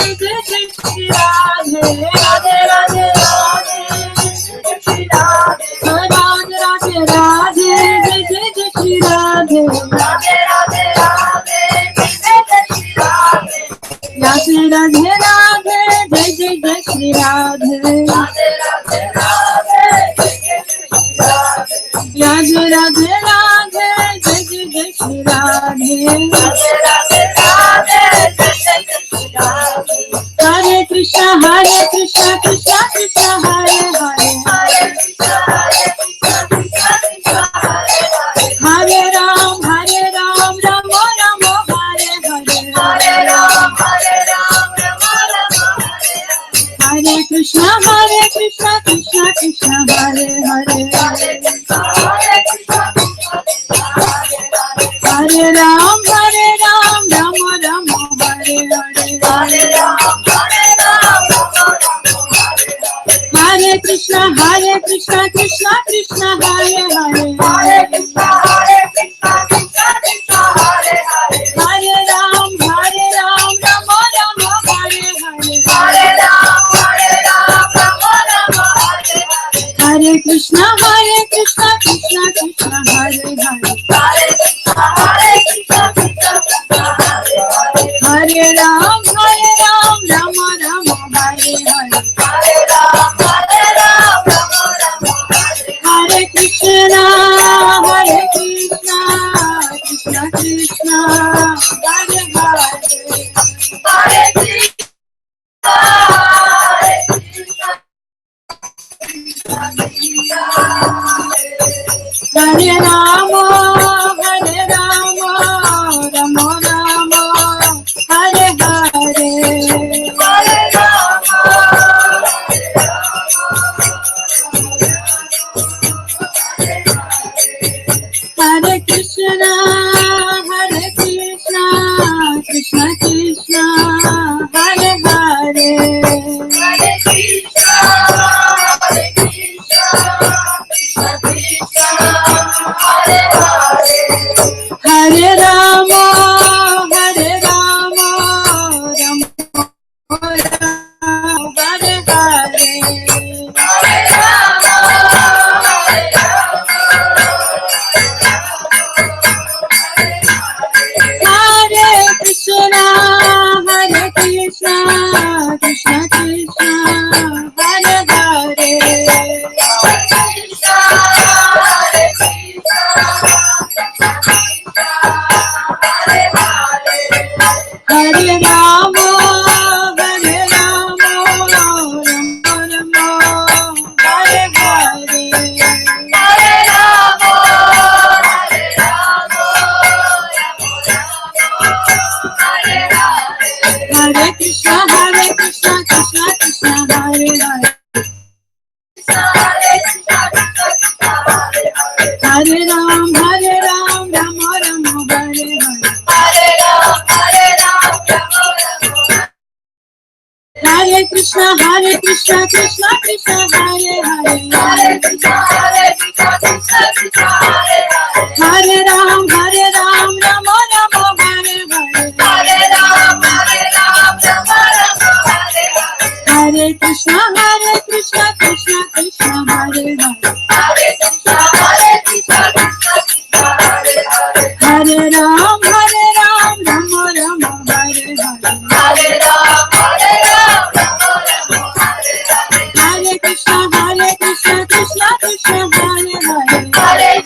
Shri Radhe, Radhe Radhe Radhe, Shri Radhe, Radhe Radhe Radhe, Shri Radhe, Radhe Radhe Radhe, Shri Radhe, Radhe Radhe Radhe, Shri Radhe, Radhe Radhe Radhe, Radhe Radhe Radhe, Shri Radhe, Radhe Radhe Radhe, Shri Radhe. Hare Krishna, Krishna Krishna, Hare Hare, Hare Krishna, Krishna Krishna, Hare Hare, Hare Ram, Ram Rama, Hare Hare, Hare Ram, Rama Rama, Hare Hare, Hare Krishna, Krishna Krishna, Hare Hare, Hare Krishna, Krishna Krishna, Hare Hare, Hare Ram, Rama Rama, Hare Hare, Hare Ram, Rama Rama, Hare Hare, Hare Krishna, Krishna Krishna, Hare Hare, Hare Krishna, Krishna Krishna, Hare Hare, Hare Ram, Rama Rama, Hare Hare, Hare Ram, Rama Rama, Hare Hare, Hare Krishna, Krishna Krishna, Hare Hare, Hare Krishna, Krishna Krishna, Hare Hare, Hare Ram, Rama Rama, Hare Hare, Hare Ram, Rama Rama, Hare Hare, Krishna, Krishna Krishna, Hare Hare, Hare Krishna, Hare Rama, Rama Rama, Hare Hare, Hare Rama, Hare Krishna, Krishna Krishna, Hare Hare, Hare Krishna, Krishna Krishna, Hare Hare, Hare Rama, Rama Rama, Hare Hare, Hare Rama, Hare Krishna, Krishna Krishna, Hare Hare, Hare Rama, Rama Rama, Hare Hare, Hare Rama, Hare Hare, Hare Krishna, Krishna Krishna, Hare Hare, Hare Ram, Rama Rama, Hare Hare, Hare Ram, Rama Rama, Hare Krishna, Krishna Krishna, Hare Hare, Hare Krishna, Krishna Krishna, Hare Hare, Hare Ram, Rama Rama, Hare Hare, Hare Ram, Rama Rama, Hare Hare, Hare Krishna, Krishna Krishna, Hare Hare, Hare Krishna, Krishna Krishna, Hare Hare, Hare Ram, Rama Rama, Hare Hare, Hare Ram, Rama Rama, Hare Hare, Hare Krishna, Krishna Krishna, Hare Hare, Hare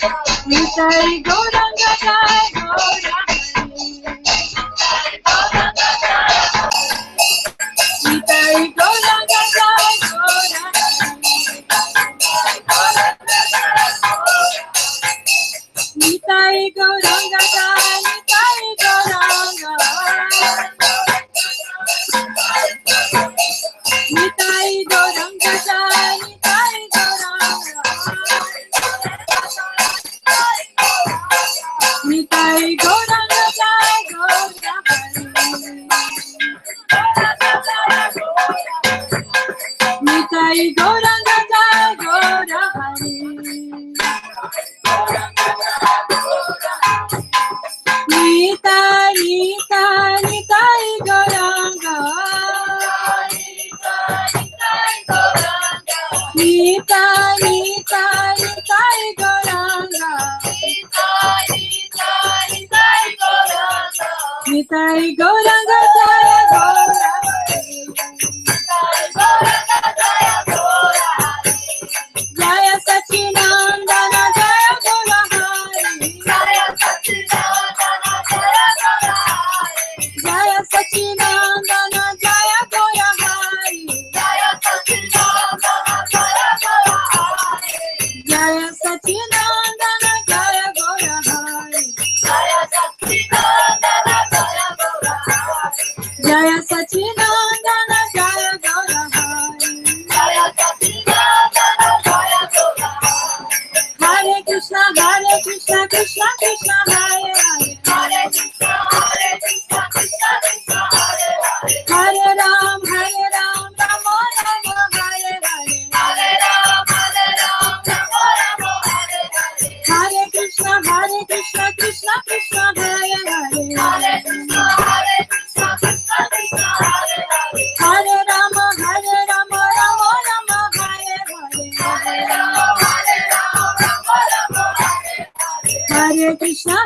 Nitai Gauranga Jai Gaura Nitai Gauranga Jai Gaura Nitai Gauranga Jai Nitai Gauranga Nitai Gauranga Jai Nitai Gauranga Nitai Gauranga Jai Gaura Nitai Gauranga Jai Gaura Hari Nitai Nitai Nitai Gauranga Nitai Nitai Nitai Gauranga Nitai Gauranga Jaya Gaura Jaya Sachinandana Jaya Gaura Jaya Sachinandana Jaya Gaura Jaya Sachinandana Jaya Gaura Jaya Sachinandana Jaya Gaura Hare Krishna Krishna Krishna Hare Hare Hare Ram Rama Rama Hare Hare Hare Krishna Krishna Krishna Hare Hare Hare Rama Rama Rama Hare Hare Hare Krishna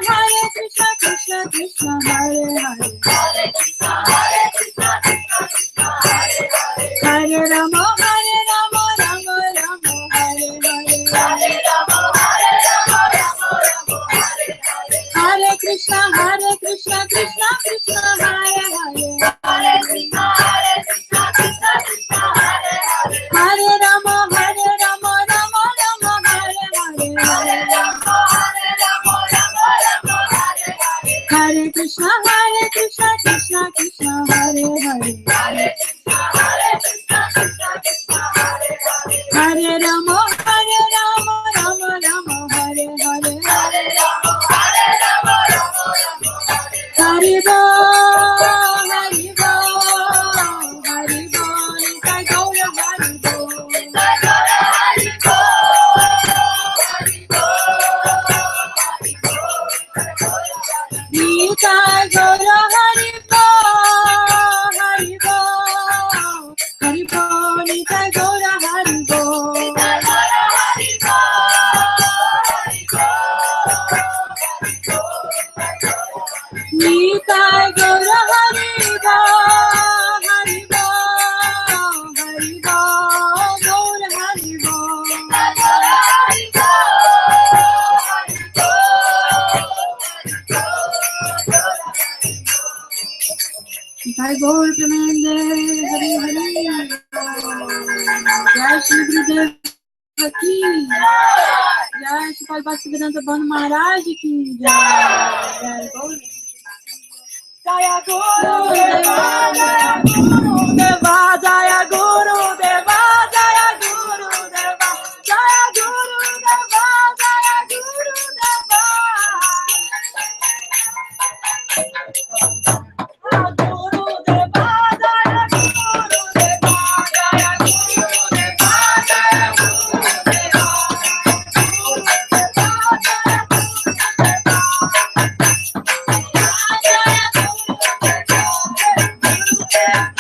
Krishna Krishna Hare Hare Hare Rama Rama Rama Hare Hare Hare Krishna Krishna Krishna Hare Hare Hare Rama Rama Rama Hare Hare Hare Krishna Krishna Krishna Hare Hare Hare Rama Rama Rama Hare Hare Hari Bo Hari Bo Hari Bo Nitai Gaura Hari Bo Nitai Gaura Hari Bo Hari Bo Hari Bo Nitai Gaura Hari Bo Nitai Gaura Hari Bo Hari Bo Hari Bo Gaura Hari Bo Nitai Gaur Pranande Hari Hari Jai Shri Gurudev Ki Jai Shri Bhaktivedanta Maharaja Ki Jai Gaur Jaya Guru Deva Jaya Guru Deva Jaya Guru Deva Jaya Guru Deva Jaya Guru Deva Jaya Guru Deva Guru Deva Jaya Guru Deva Jaya Guru Deva Jaya Guru Deva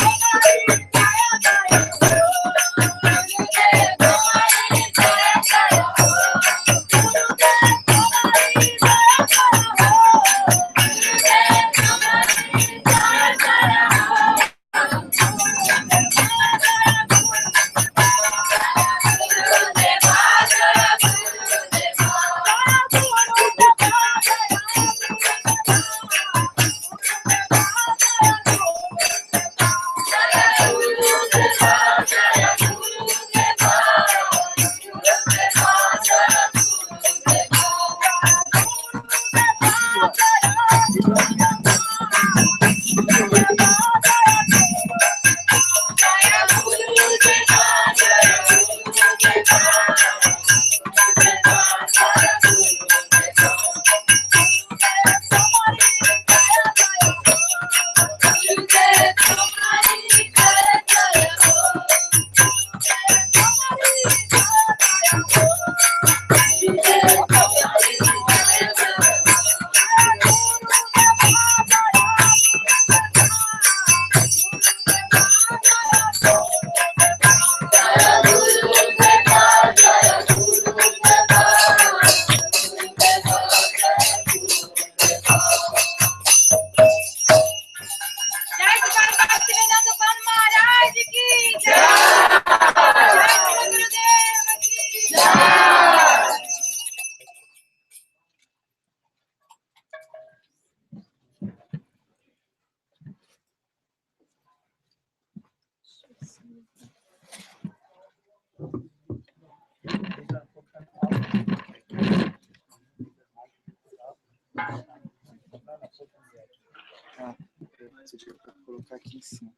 Colocar aqui em cima.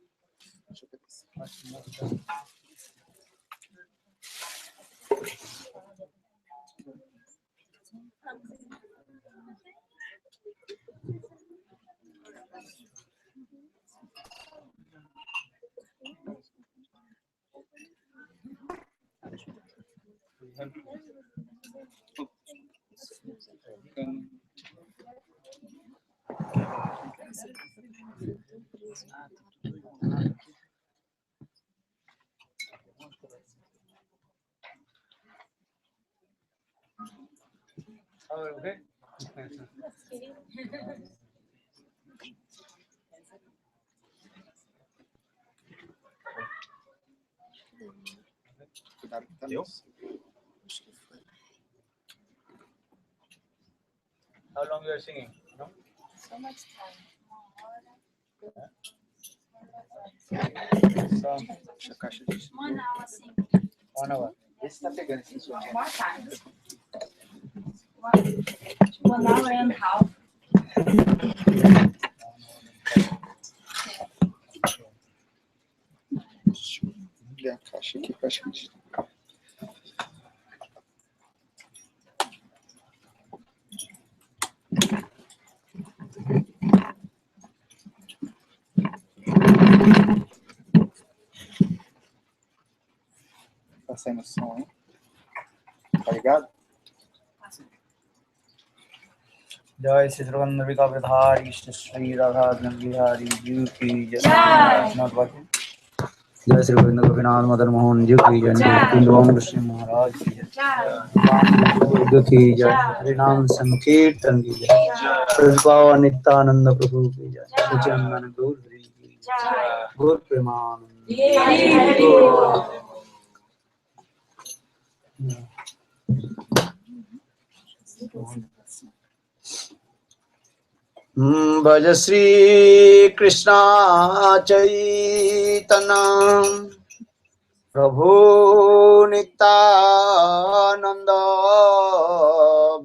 Deixa eu ver se Okay. How long you are singing? No? So much time. So, 1 hour singing. 1 hour. More time. 1 hour and a half. ver a caixa aqui, que eu acho que a gente... Tá saindo som, hein? Tá ligado? जय श्री रघुनंदन विधारी श्री राधा बिहारी जी की जय। Not working. जय श्री गोविंद गोपीनाथ मदन मोहन जी की जय। श्री महाराज की जय। की जय। हरि नाम संकीर्तन की जय। प्रभुपाद नित्यानंद प्रभु की जय। नित्यानंद गौर हरि की जय। गौर प्रेमानंद। भज श्री कृष्णा चैतन्य प्रभु नित्यानंद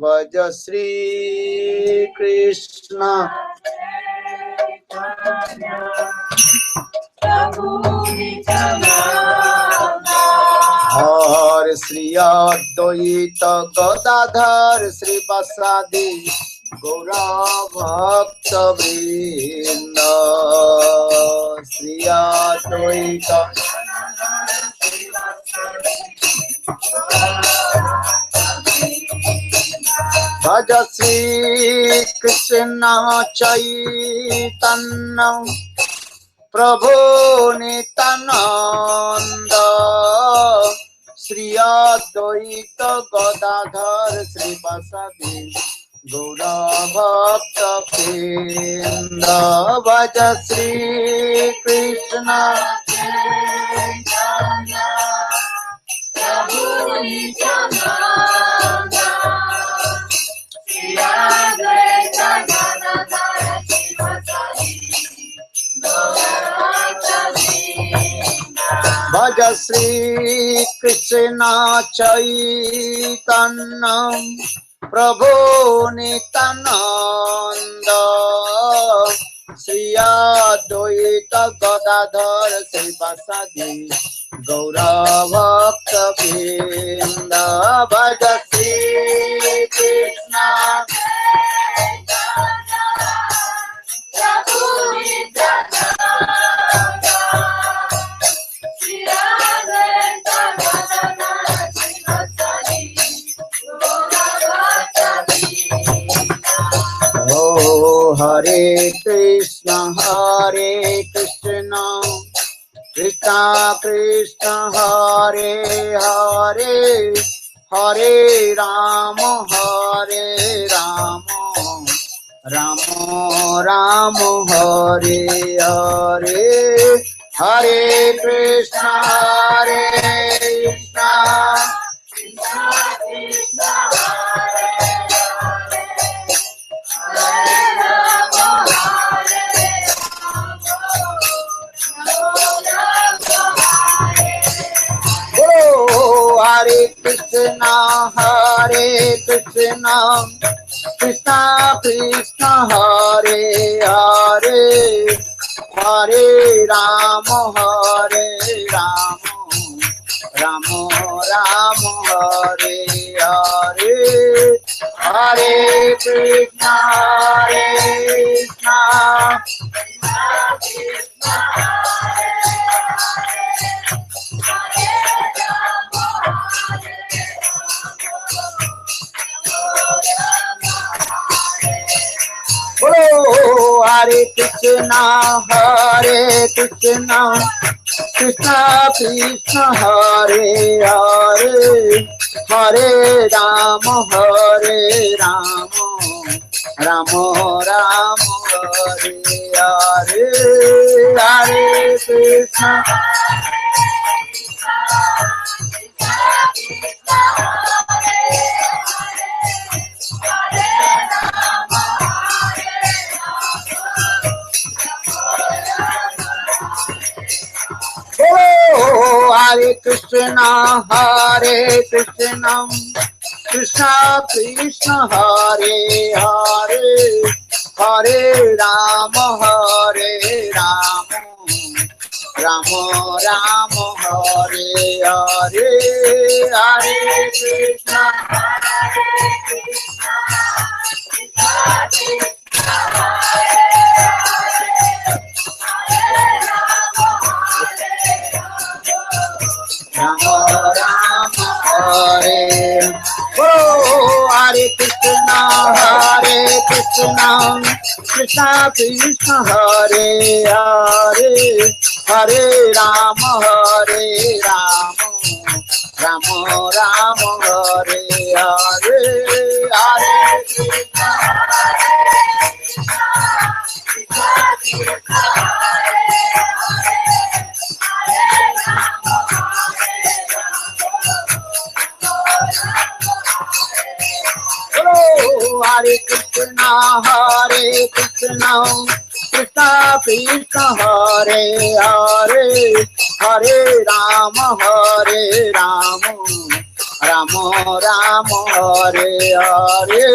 भज श्री कृष्णा हरे श्री अद्वैत गदाधर श्रीवासादि गौरा भक्त वृंद श्री अद्वैत भज श्री कृष्ण चैतन्य प्रभु नित्यानंद श्री अद्वैत गदाधर श्रीवासादि गौरा भक्त वृंद भज श्री कृष्ण प्रभु नित्यानंद श्री अद्वैत गदाधर श्रीवासादि भज श्री कृष्ण चैतन्य प्रभु Nityanand Advaita Gadadhar Srivasadi Gaura Bhakta Vrinda Bhaja Shri Krishna Oh Hare Krishna Krishna Krishna Hare Hare Hare Rama Rama Rama Hare Hare Hare Krishna Krishna Krishna Hare Krishna Krishna Krishna Hare Hare Hare Rama Rama Rama Hare Hare Hare Krishna Krishna Oh, Hare Krishna Krishna Krishna Hare Hare Hare Rama Rama Rama Hare Hare Hare Krishna Oh, Hare Krishna Krishna Krishna Hare Hare Hare Rama Rama Rama Hare Hare Hare Krishna Rama Rama Hare Oh Hare Krishna Krishna Krishna Hare Hare Hare Rama Rama Rama Hare Hare Hare Krishna Hare Krishna Krishna Krishna Hare Hare Hare Rama Rama Rama Hare Hare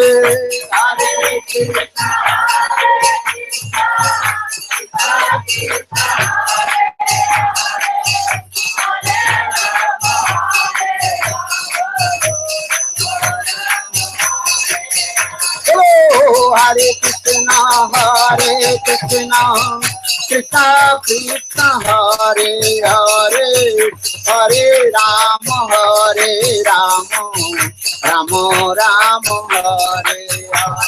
Hare Krishna Hare Krishna Krishna Krishna Hare Hare Hare Rama Rama Rama Hare Hare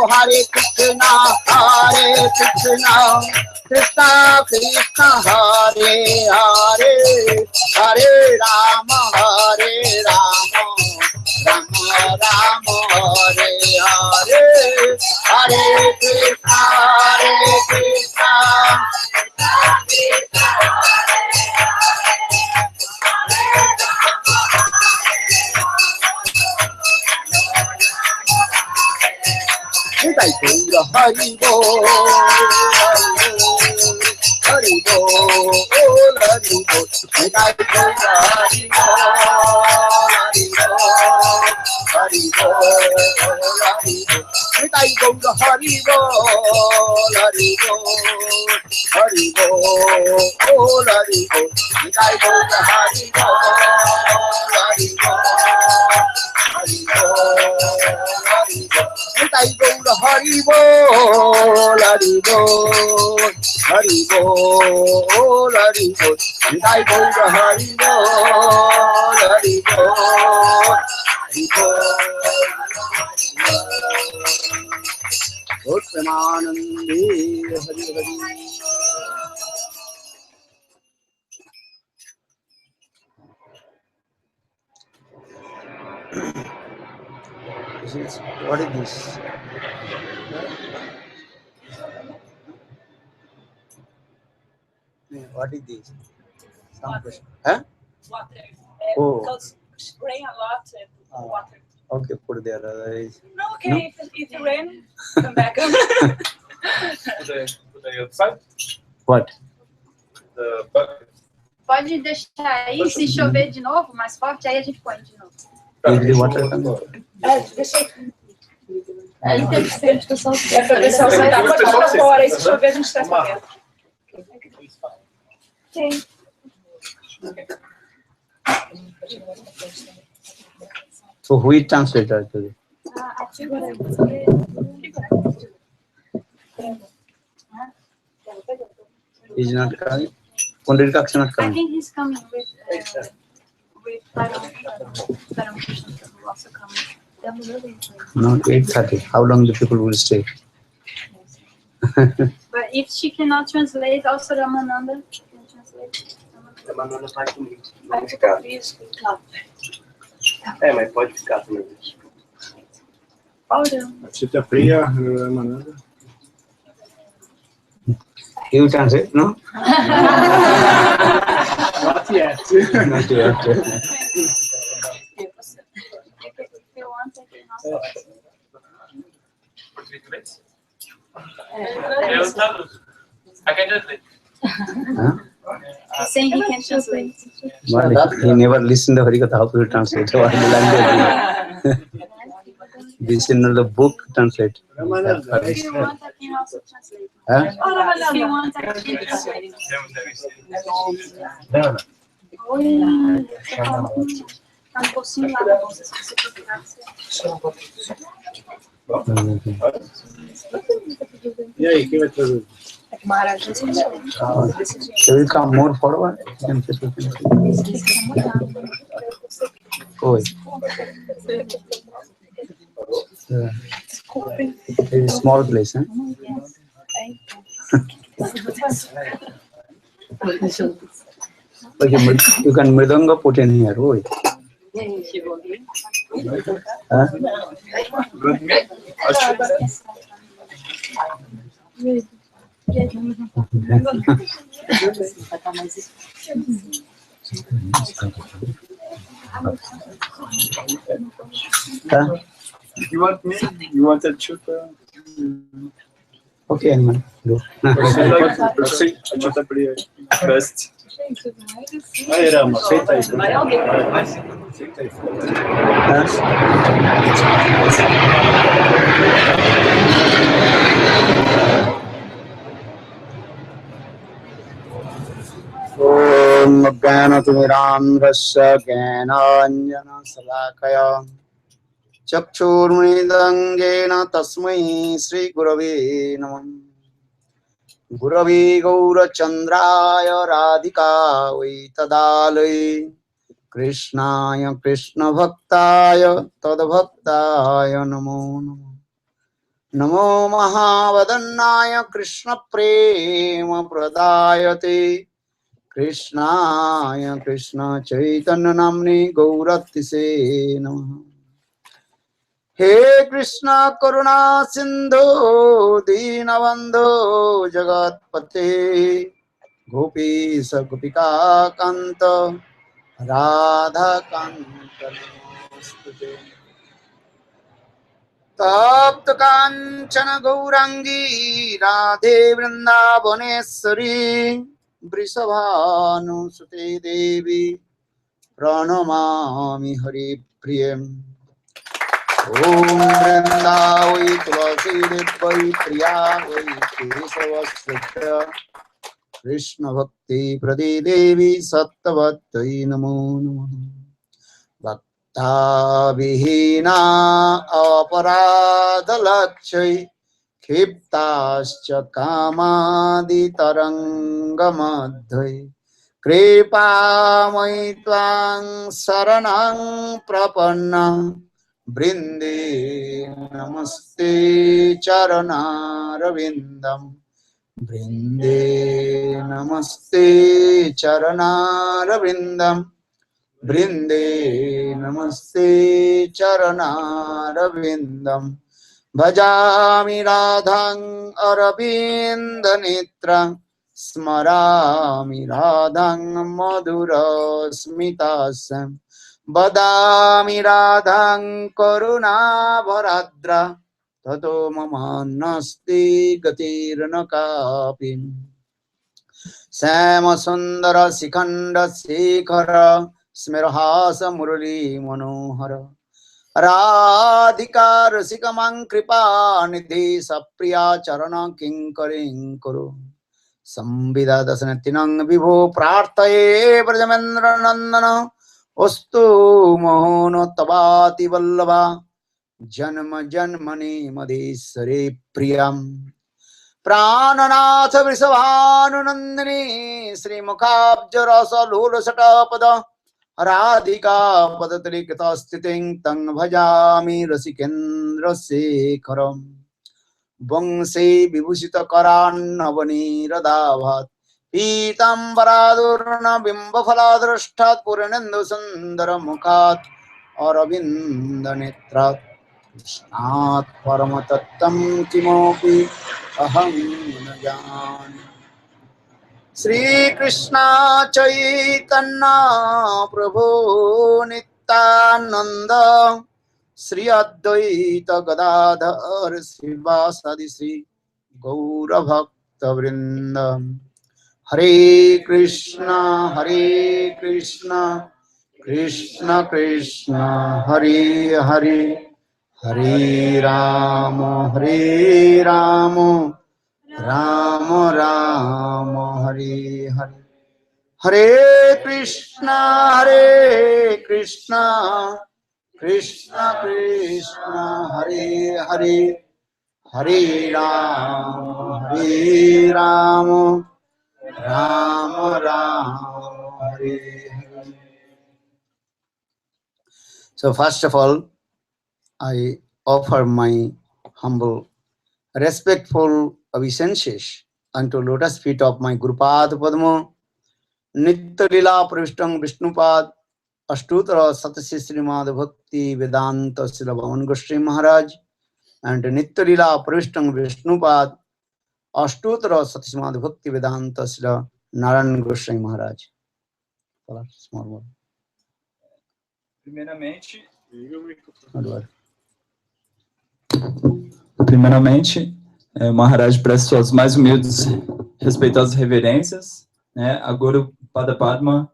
Hare Krishna Hare Krishna Krishna Krishna Hare Hare Hare Rama Rama Rama Hare Hare Hare Krishna Nitai Gaura Hari Bol, Hari Bol, Hari Bol, Nitai Gaura Hari Bol, Hari Bol, Hari Bol, Nitai Gaura Hari Bol, Hari Bol, Hari Bol, Hari Bol, Nitai Gaura Hari Bol, Hari Bol, Hari Bol, Nitai Gaura Hari Bol, Hari Bol, Hari Bol, Hari Bol, Nitai Gaura Hari Bol, Hari Bol, Hari Bol, Premanande Hari Hari. What is this? What is this? Some question. Huh? Water. Oh. Because rain a lot, water. Okay, put there. Otherwise. No, okay, no? If it rain, come back. Put the outside. What? The bucket. Pode deixar aí, se chover de novo, mais forte, aí a gente põe de novo. Usually water comes. Deixa aí. Aí tem que ser a discussão. É pra ver se ela sai da pode botar fora, e se chover a gente traz pra dentro. Sim. So who is translator today? He's not coming. Pandit Kaksh not I coming. think he's coming with Param Krishna who also coming. No, 8:30. How long the people will stay? But if she cannot translate, also Ramananda can translate. Ramananda vai comigo. Vai ficar. É, mas pode ficar também. Olha. Chita Priya, Ramananda. You translate, no? Not yet. Not yet. If you want, I can also. Português? Eu traduzo. I can translate. Huh? He's saying he can translate. But he never listened to Harikatha. How to translate? What language? This is not the book translate. Ramananda. If you want, I can also translate. Huh? If you want, I can translate. Tá um pouquinho lá na bolsa, se você procurar. E aí, quem vai trazer? É que Maharaja So we come more forward. Oi. It's a small place, huh? Okay, you can mridanga put in here. Oi. Huh? Huh? You want me? You wanted Chuta? Okay, Anman. Go. Chuta Priya first. Aí, Rama, senta aí. Vai alguém. Senta aí. Om Jnanatimirandhasya Jnananjana Salakaya Chakshurmidam Jena Tasmai Sri Gurave Namah Gurave Gaura Chandraya Radhika Vaitadalai Krishnaya Krishna Bhaktaya Tadbhaktaya Namo Namo Namo Mahavadannaya Krishna Prema Pradayate Krishnaya Krishna Chaitanya Namni Gauratise Namaha He Krishna Karuna Sindhu Dinabandhu Jagatpate Gopisa Gopika Kanta Radha Kanta Namaste तप्त कांचन गौरांगी राधे वृंदावनेश्वरी वृषभानुसुते देवी प्रणमामि हरिप्रियम्। ओम वृंदावै तुलसी देवै प्रिया वै केशवस्य कृष्ण भक्ति प्रदे देवी सत्तवत्यै नमो नमः। भक्ता विहीना अपराधलक्ष्यै क्षिप्ताश्च कामादितरङ्गमध्ये कृपामयि त्वां शरणं प्रपन्ना वृन्दे नमस्ते चरणारविन्दम् वृन्दे नमस्ते चरणारविन्दम् वृन्दे नमस्ते चरणारविन्दम् भजामि राधां अरविन्दनेत्रं स्मरामि राधां मधुरस्मितास्यं वदामि राधां करुणाभराद्रा ततो ममान्नास्ति गतिर्न कापि। श्यामसुन्दर शिखण्ड शेखर स्मेरहास मुरली मनोहर राधिका रसिकमां कृपा निधि सप्रिया चरण किंकरीं कुरु संविदा दशनतिनं विभो प्रार्थये ब्रजमेन्द्र नंदन अस्तु मोहन तवाति वल्लभा जन्म जन्मनि मदेश्वरे प्रियम्। प्राणनाथ वृषभानुनंदिनी श्रीमुखाब्जरसलोलसटपद राधिका पदतलिकृतस्थितिं तं भजामि रसिकेन्द्रशेखरम्। वंशे विभूषितकरान्नवनीरदाभात् पीताम्बरादूर्णबिम्बफलादृष्टात् पूर्णेन्दुसुन्दरमुखात् अरविन्दनेत्रात् कृष्णात् परमतत्त्वं किमपि अहं न जाने। श्रीकृष्ण चैतन्य प्रभु नित्यानंद श्री अद्वैत गदाधर श्रीवासादि श्री गौरभक्तवृंद। हरे कृष्ण कृष्ण कृष्ण हरे हरे हरे राम राम राम हरे हरे हरे कृष्ण कृष्ण कृष्ण हरे हरे हरे राम राम राम हरे Hare. So first of all, I offer my humble, respectful obeisances unto lotus feet of my Gurupad Padma, Nitya Lila Pravishtam Vishnupad, Ashtutra Satasi Srimad Bhakti Vedanta Srila Bhavan Goswami Maharaj, and Nitya Lila Pravishtam Vishnupad, Ashtutra Satasi Srimad Bhakti Vedanta Srila Narayan Goswami Maharaj. Small word. Primeiramente, o Maharaja presta suas mais humildes, respeitosas reverências, né? A Guru Pada Padma,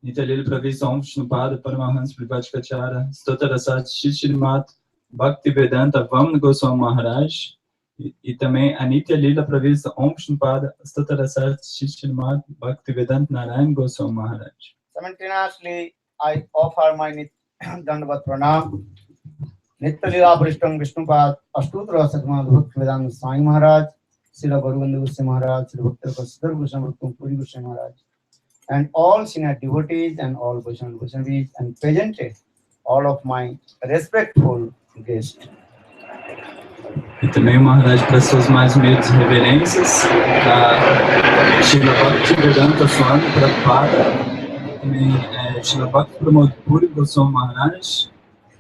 Nityalila Pravista Om Vishnupada Paramahans Privadikachara, Stotarasat Shishrimat, Bhaktivedanta Vamna Goswami Maharaj, e também a Nityalila Pravista Om Vishnupada, Stotarasat Shishrimat, Bhaktivedanta Narayan Goswami Maharaj. Simultaneously, I offer my Dandavat Pranam. Nitya Lila Prishtam Vishnupad, Ashtutra Satmad Bhaktivedanta Swami Maharaj, Srila Gauranga Goswami Maharaj, Srila Bhakti Kasidhar Goswami Puri Goswami Maharaj, and all senior devotees and all Vaishnavis, and presented all of my respectful guests. E também o Maharaj presta suas mais humildes reverências a Srila Bhaktivedanta Swami Prabhupada, também Srila Bhakti Pramod Puri Goswami Maharaj,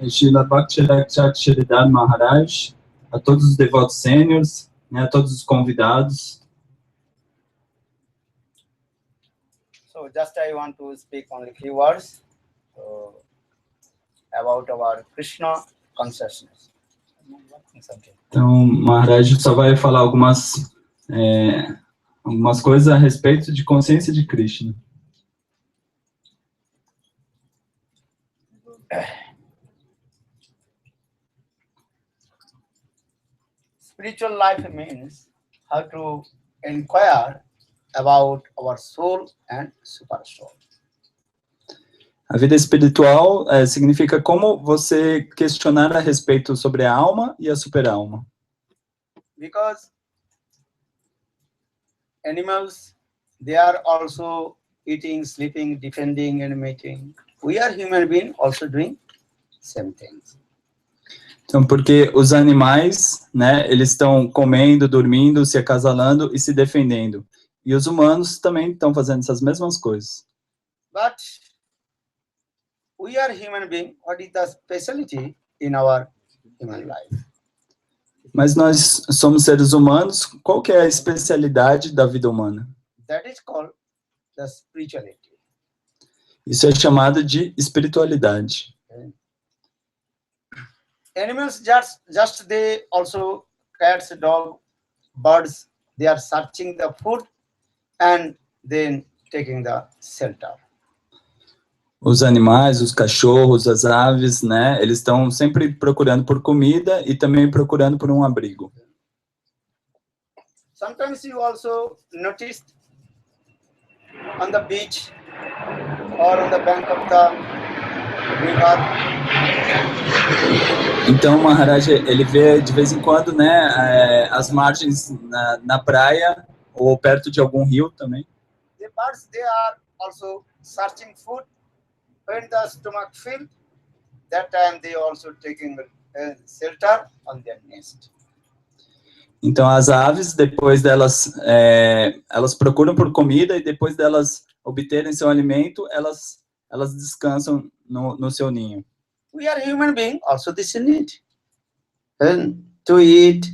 Srila Bhakti Rakshak Shridhar Maharaj, a todos os devotos sêniores, né, a todos os convidados. So just I want to speak only few words about our Krishna consciousness. Então, Maharaj só vai falar algumas coisas a respeito de consciência de Krishna. Spiritual life means how to inquire about our soul and super soul. A vida espiritual significa como você questionar a respeito sobre a alma e a super-alma. Because animals, they are also eating, sleeping, defending, and mating. We are human beings also doing same things. Então, porque os animais, né, eles estão comendo, dormindo, se acasalando e se defendendo. E os humanos também estão fazendo essas mesmas coisas. But we are human beings. What is the specialty in our human life? Mas nós somos seres humanos, qual que é a especialidade da vida humana? That is called the spirituality. Isso é chamado de espiritualidade. Animals just they also, cats, dog, birds, they are searching the food and then taking the shelter. Os animais, os cachorros, as aves, né, eles estão sempre procurando por comida e também procurando por um abrigo. Sometimes you also noticed on the beach or on the bank of the river. Então, Maharaja, ele vê de vez em quando, né, as margens na praia ou perto de algum rio também. The birds, they are also searching food. When the stomach filled, that time they also taking shelter on their nest. Então, as aves, depois delas, elas procuram por comida e depois delas obterem seu alimento, elas descansam no seu ninho. We are human beings, also this need. And to eat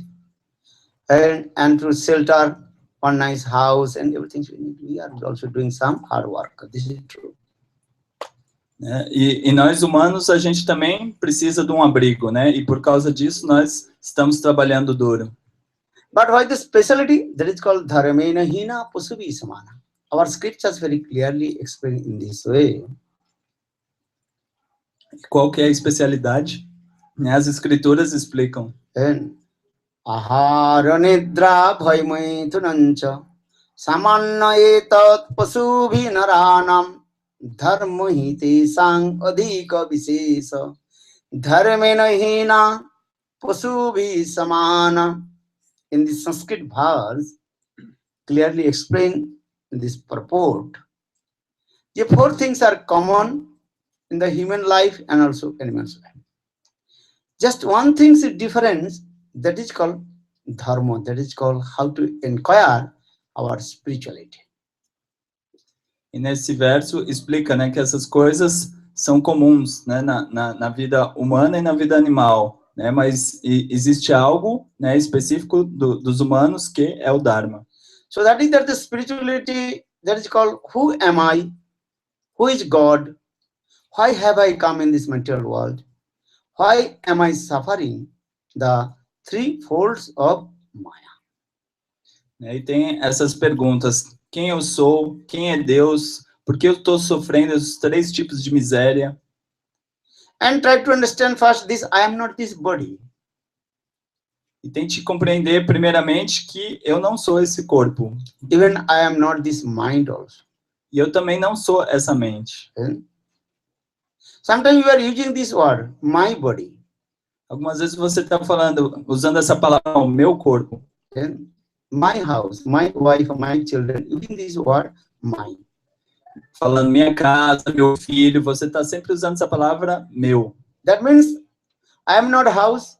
and to shelter, one nice house and everything we need. We are also doing some hard work. This is true. E nós humanos, a gente também precisa de um abrigo, né? E por causa disso, nós estamos trabalhando duro. But why the specialty? That is called dharmena hina pasuvi samana. Our scriptures very clearly explain in this way. Qual que é a especialidade? As escrituras explicam. Ahara nidra bhaimai tunancha samanna etat pasubhi naranam dharma hite sang adhika visesa dharmena hina pasubhi samana. In the Sanskrit verse, clearly explained in this purport. The four things are common in the human life and also animals' life. Just one thing is different, that is called dharma, that is called how to inquire our spirituality. E nesse verso explica, né, que essas coisas são comuns, né, na vida humana e na vida animal, né, mas existe algo, né, específico dos humanos que é o Dharma. So that is the spirituality, that is called who am I, who is God, why have I come in this material world, why am I suffering the three folds of Maya. E tem essas perguntas: quem eu sou, quem é Deus, por que eu estou sofrendo esses três tipos de miséria? And try to understand first this, I am not this body. E tente compreender primeiramente que eu não sou esse corpo. Even I am not this mind also. E eu também não sou essa mente. Sometimes you are using this word, my body. Algumas vezes você está usando essa palavra, o meu corpo. My house, my wife, my children, using this word, my. Falando minha casa, meu filho, você está sempre usando essa palavra, meu. That means I am not a house.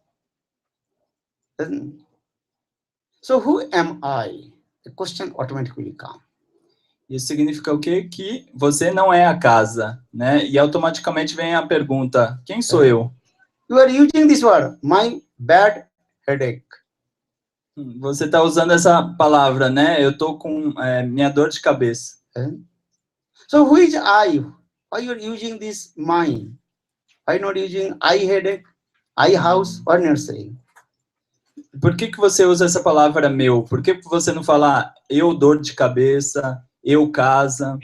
So who am I? The question automatically comes. Isso significa o quê? Que você não é a casa, né? E automaticamente vem a pergunta: quem sou eu? You are using this word, my bad headache. Você está usando essa palavra, né? Eu estou com minha dor de cabeça. So who is I? Why you are using this mind? Why not using I headache, I house? What you are saying? Por que você usa essa palavra meu? Por que você não fala eu dor de cabeça, eu casa?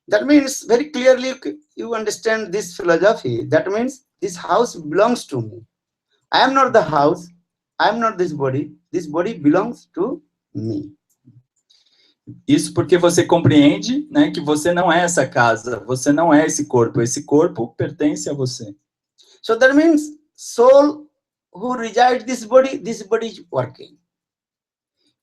That means very clearly you understand this philosophy. That means this house belongs to me. I am not the house. I am not this body. This body belongs to me. Isso porque você compreende, né, que você não é essa casa, você não é esse corpo pertence a você. So that means soul who resides this body is working.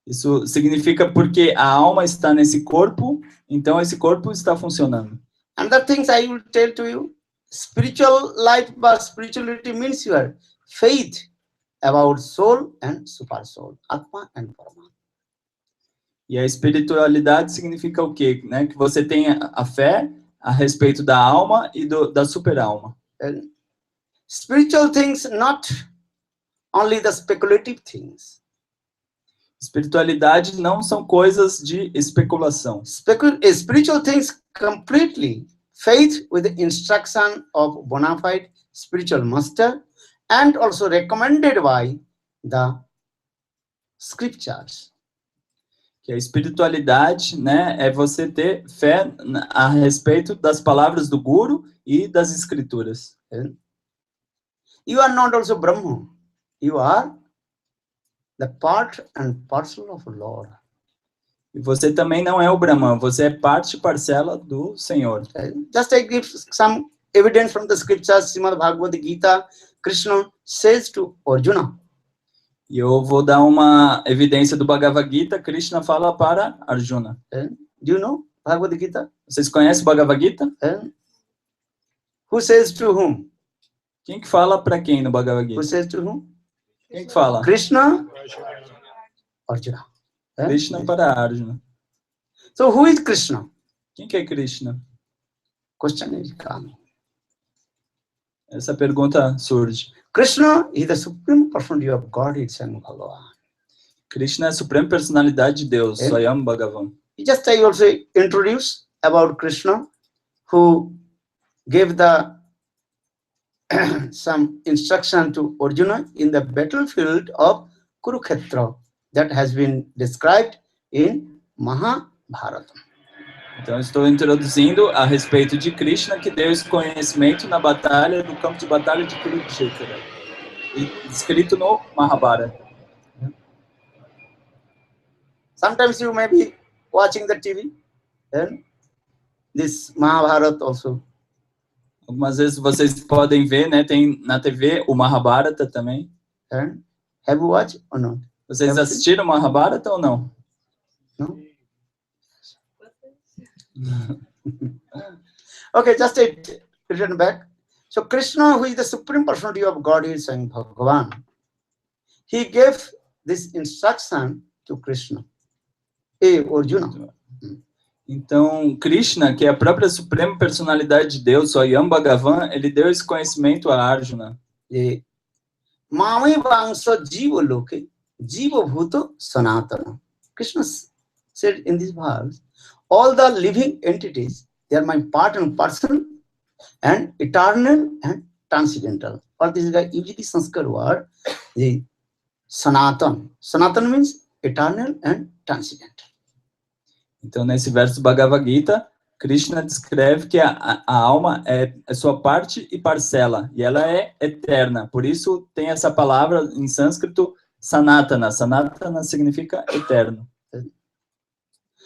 Isso significa porque a alma está nesse corpo, então esse corpo está funcionando. Another things I will tell to you, spiritual life but spirituality means your faith about soul and super soul, Atma and Parama. E a espiritualidade significa o quê? Né? Que você tenha a fé a respeito da alma e da super-alma. Spiritual things, not only the speculative things. Espiritualidade não são coisas de especulação. Spiritual things completely faith with the instruction of bona fide spiritual master and also recommended by the scriptures. Que a espiritualidade, né, é você ter fé a respeito das palavras do Guru e das escrituras. You are not also Brahma. You are the part and parcel of Lord. E você também não é o Brahman, você é parte e parcela do Senhor. Just I give some evidence from the scriptures. Srimad Bhagavad Gita, Krishna says to Arjuna. E eu vou dar uma evidência do Bhagavad Gita. Krishna fala para Arjuna. Do you know Bhagavad Gita? Vocês conhecem o Bhagavad Gita? Who says to whom? Quem que fala para quem no Bhagavad Gita? Who says to whom? Quem que fala? Krishna, Arjuna. Krishna para Arjuna. So who is Krishna? Quem que é Krishna? Question is coming. Essa pergunta surge. Krishna is the supreme personality of God, it's Bhagavan. Krishna é a suprema personalidade de Deus, Swayam Bhagavan. Just I also introduce about Krishna, who gave the some instruction to Arjuna in the battlefield of Kurukshetra that has been described in Mahabharata. Então, estou introduzindo a respeito de Krishna, que deu esse conhecimento na batalha, no campo de batalha de Kurukshetra, escrito no Mahabharata. Sometimes you may be watching the TV, and this Mahabharata also. Algumas vezes vocês podem ver, né? Tem na TV o Mahabharata também. And have you watched or not? Vocês assistiram o Mahabharata ou não? No? Okay, just a return back. So Krishna, who is the supreme personality of God, is saying Bhagavan. He gave this instruction to Krishna. Arjuna. Então, Krishna, que é a própria suprema personalidade de Deus, Swayam Bhagavan, ele deu esse conhecimento a Arjuna. Mame vangsa jiva loke, jiva bhuto sanatana. Krishna said in this verse, all the living entities, they are my part and parcel and eternal and transcendental. Or this is a usually Sanskrit word, the sanatan. Sanatan means eternal and transcendental. Então, nesse verso do Bhagavad Gita, Krishna descreve que a alma é sua parte e parcela, e ela é eterna. Por isso, tem essa palavra em sânscrito, sanatana. Sanatana significa eterno.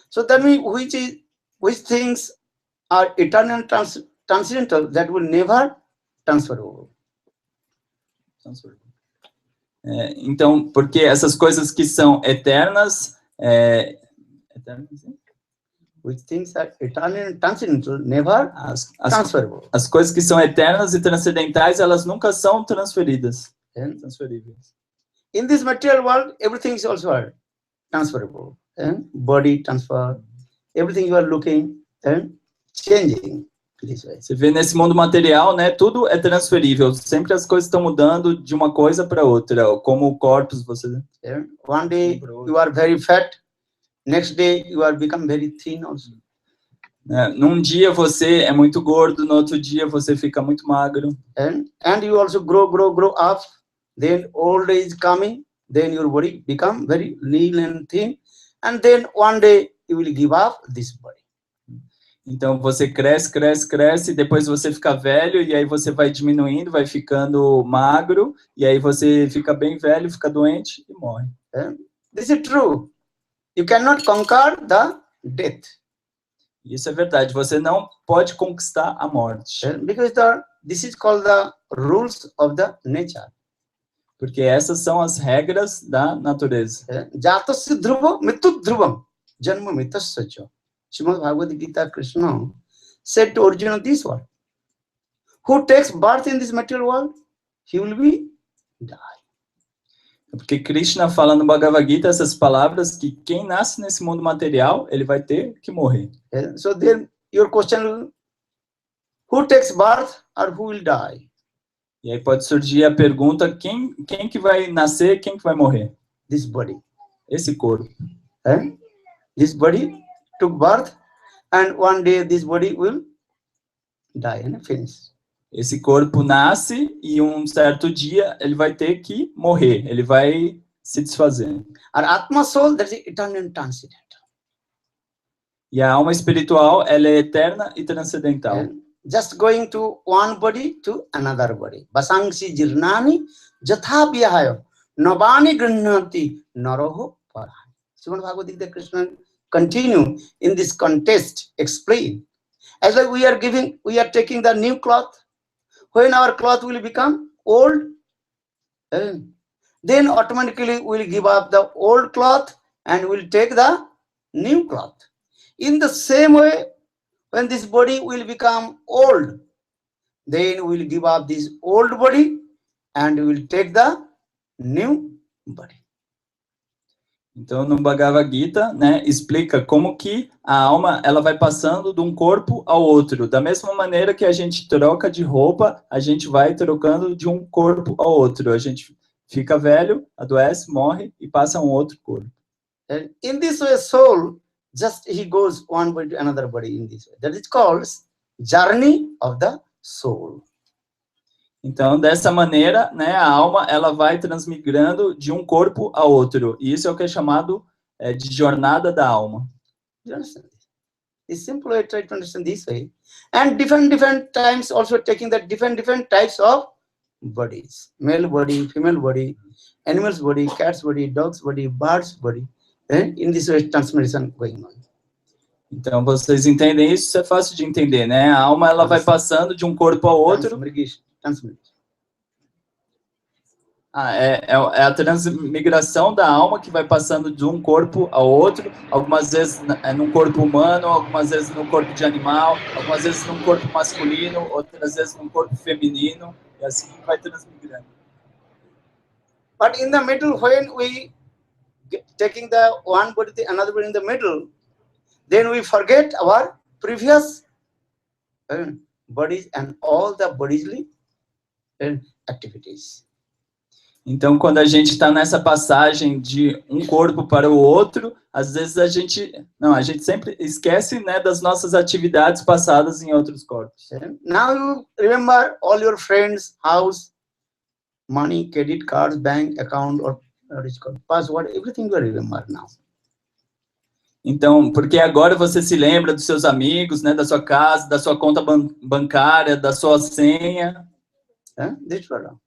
So that means which things are eternal and transcendental, that will never transferable. Então, porque essas coisas que são eternas, which things are eternal and transcendental, never transferable. As coisas que são eternas e transcendentais, elas nunca são transferidas. Transferíveis. In this material world, everything is also transferable. Body transfer, everything you are looking and changing. Você vê nesse mundo material, né? Tudo é transferível. Sempre as coisas estão mudando de uma coisa para outra, como corpos. Você. One day you are very fat. Next day you are become very thin also. Num dia você é muito gordo, no outro dia você fica muito magro. And you also grow up. Then old age coming, then your body become very lean and thin, and then one day you will give up this body. Então você cresce, cresce, cresce, e depois você fica velho, e aí você vai diminuindo, vai ficando magro, e aí você fica bem velho, fica doente e morre. This is true. You cannot conquer the death. Isso é verdade, você não pode conquistar a morte. Because this is called the rules of the nature. Porque essas são as regras da natureza. Jatasya dhruva mitut dhruvam janma mitasya cha. Srimad Bhagavad Gita, Krishna said to Arjuna this word: who takes birth in this material world, he will be die. Porque Krishna fala no Bhagavad Gita essas palavras que quem nasce nesse mundo material, ele vai ter que morrer. So then your question, who takes birth or who will die? E aí pode surgir a pergunta, quem que vai nascer, quem que vai morrer? This body. Esse corpo. This body took birth, and one day this body will die and finish. Esse corpo nasce e um certo dia ele vai ter que morrer, ele vai se desfazer. Our Atma soul, that is eternal and transcendental. E a alma espiritual, ela é eterna e transcendental. Just going to one body to another body. Basangsi jirnani jatha vyahayo navani grihnati naroho parani. Srimad Bhagavad Gita, Krishna continue in this context, explain. As like we are taking the new cloth. When our cloth will become old, then automatically we will give up the old cloth and will take the new cloth. In the same way, when this body will become old, then we will give up this old body and we will take the new body. Então, no Bhagavad Gita, né, explica como que a alma ela vai passando de um corpo ao outro. Da mesma maneira que a gente troca de roupa, a gente vai trocando de um corpo ao outro. A gente fica velho, adoece, morre e passa a um outro corpo. And in this way, soul, just he goes one body to another body in this way. That is called journey of the soul. Então, dessa maneira, né, a alma ela vai transmigrando de um corpo a outro. E isso é o que é chamado de jornada da alma. You understand? It's simple. I try to understand this way. And different times also taking the different types of bodies. Male body, female body, animal's body, cat's body, dog's body, bird's body. And in this way, transformation going on. Então, vocês entendem isso? Isso é fácil de entender, né? A alma ela vai passando de um corpo ao outro. É a transmigração da alma que vai passando de um corpo ao outro, algumas vezes num corpo humano, algumas vezes num corpo de animal, algumas vezes num corpo masculino, outras vezes num corpo feminino, e assim vai transmigrando. But in the middle, when we taking the one body, the another body in the middle, then we forget our previous bodies and all the bodily activities. Então, quando a gente está nessa passagem de um corpo para o outro, às vezes a gente sempre esquece, né, das nossas atividades passadas em outros corpos. Now you remember all your friends, house, money, credit cards, bank account, or password, everything you remember now. Então, porque agora você se lembra dos seus amigos, né, da sua casa, da sua conta bancária, da sua senha. This one.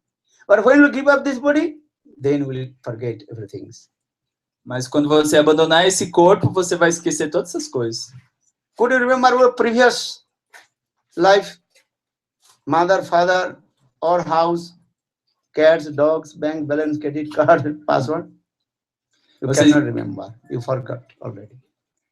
But when you give up this body, then we'll forget everything. Mas quando você abandonar esse corpo, você vai esquecer todas essas coisas. Could you remember your previous life? Mother, father, or house, cats, dogs, bank balance, credit card, password? You cannot remember. You forgot already.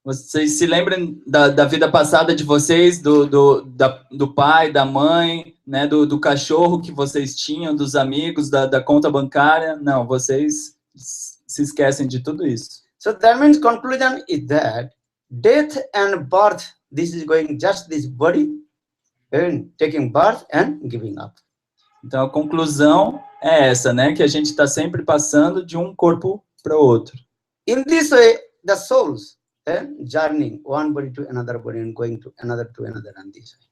Vocês se lembram da vida passada de vocês, do pai, da mãe, né, do cachorro que vocês tinham, dos amigos, da conta bancária? Não, vocês se esquecem de tudo isso. So that means conclusion is that death and birth, this is going just this body and taking birth and giving up. Então a conclusão é essa, né, que a gente está sempre passando de um corpo para o outro. In this way, the souls journeying one body to another body and going to another and this way.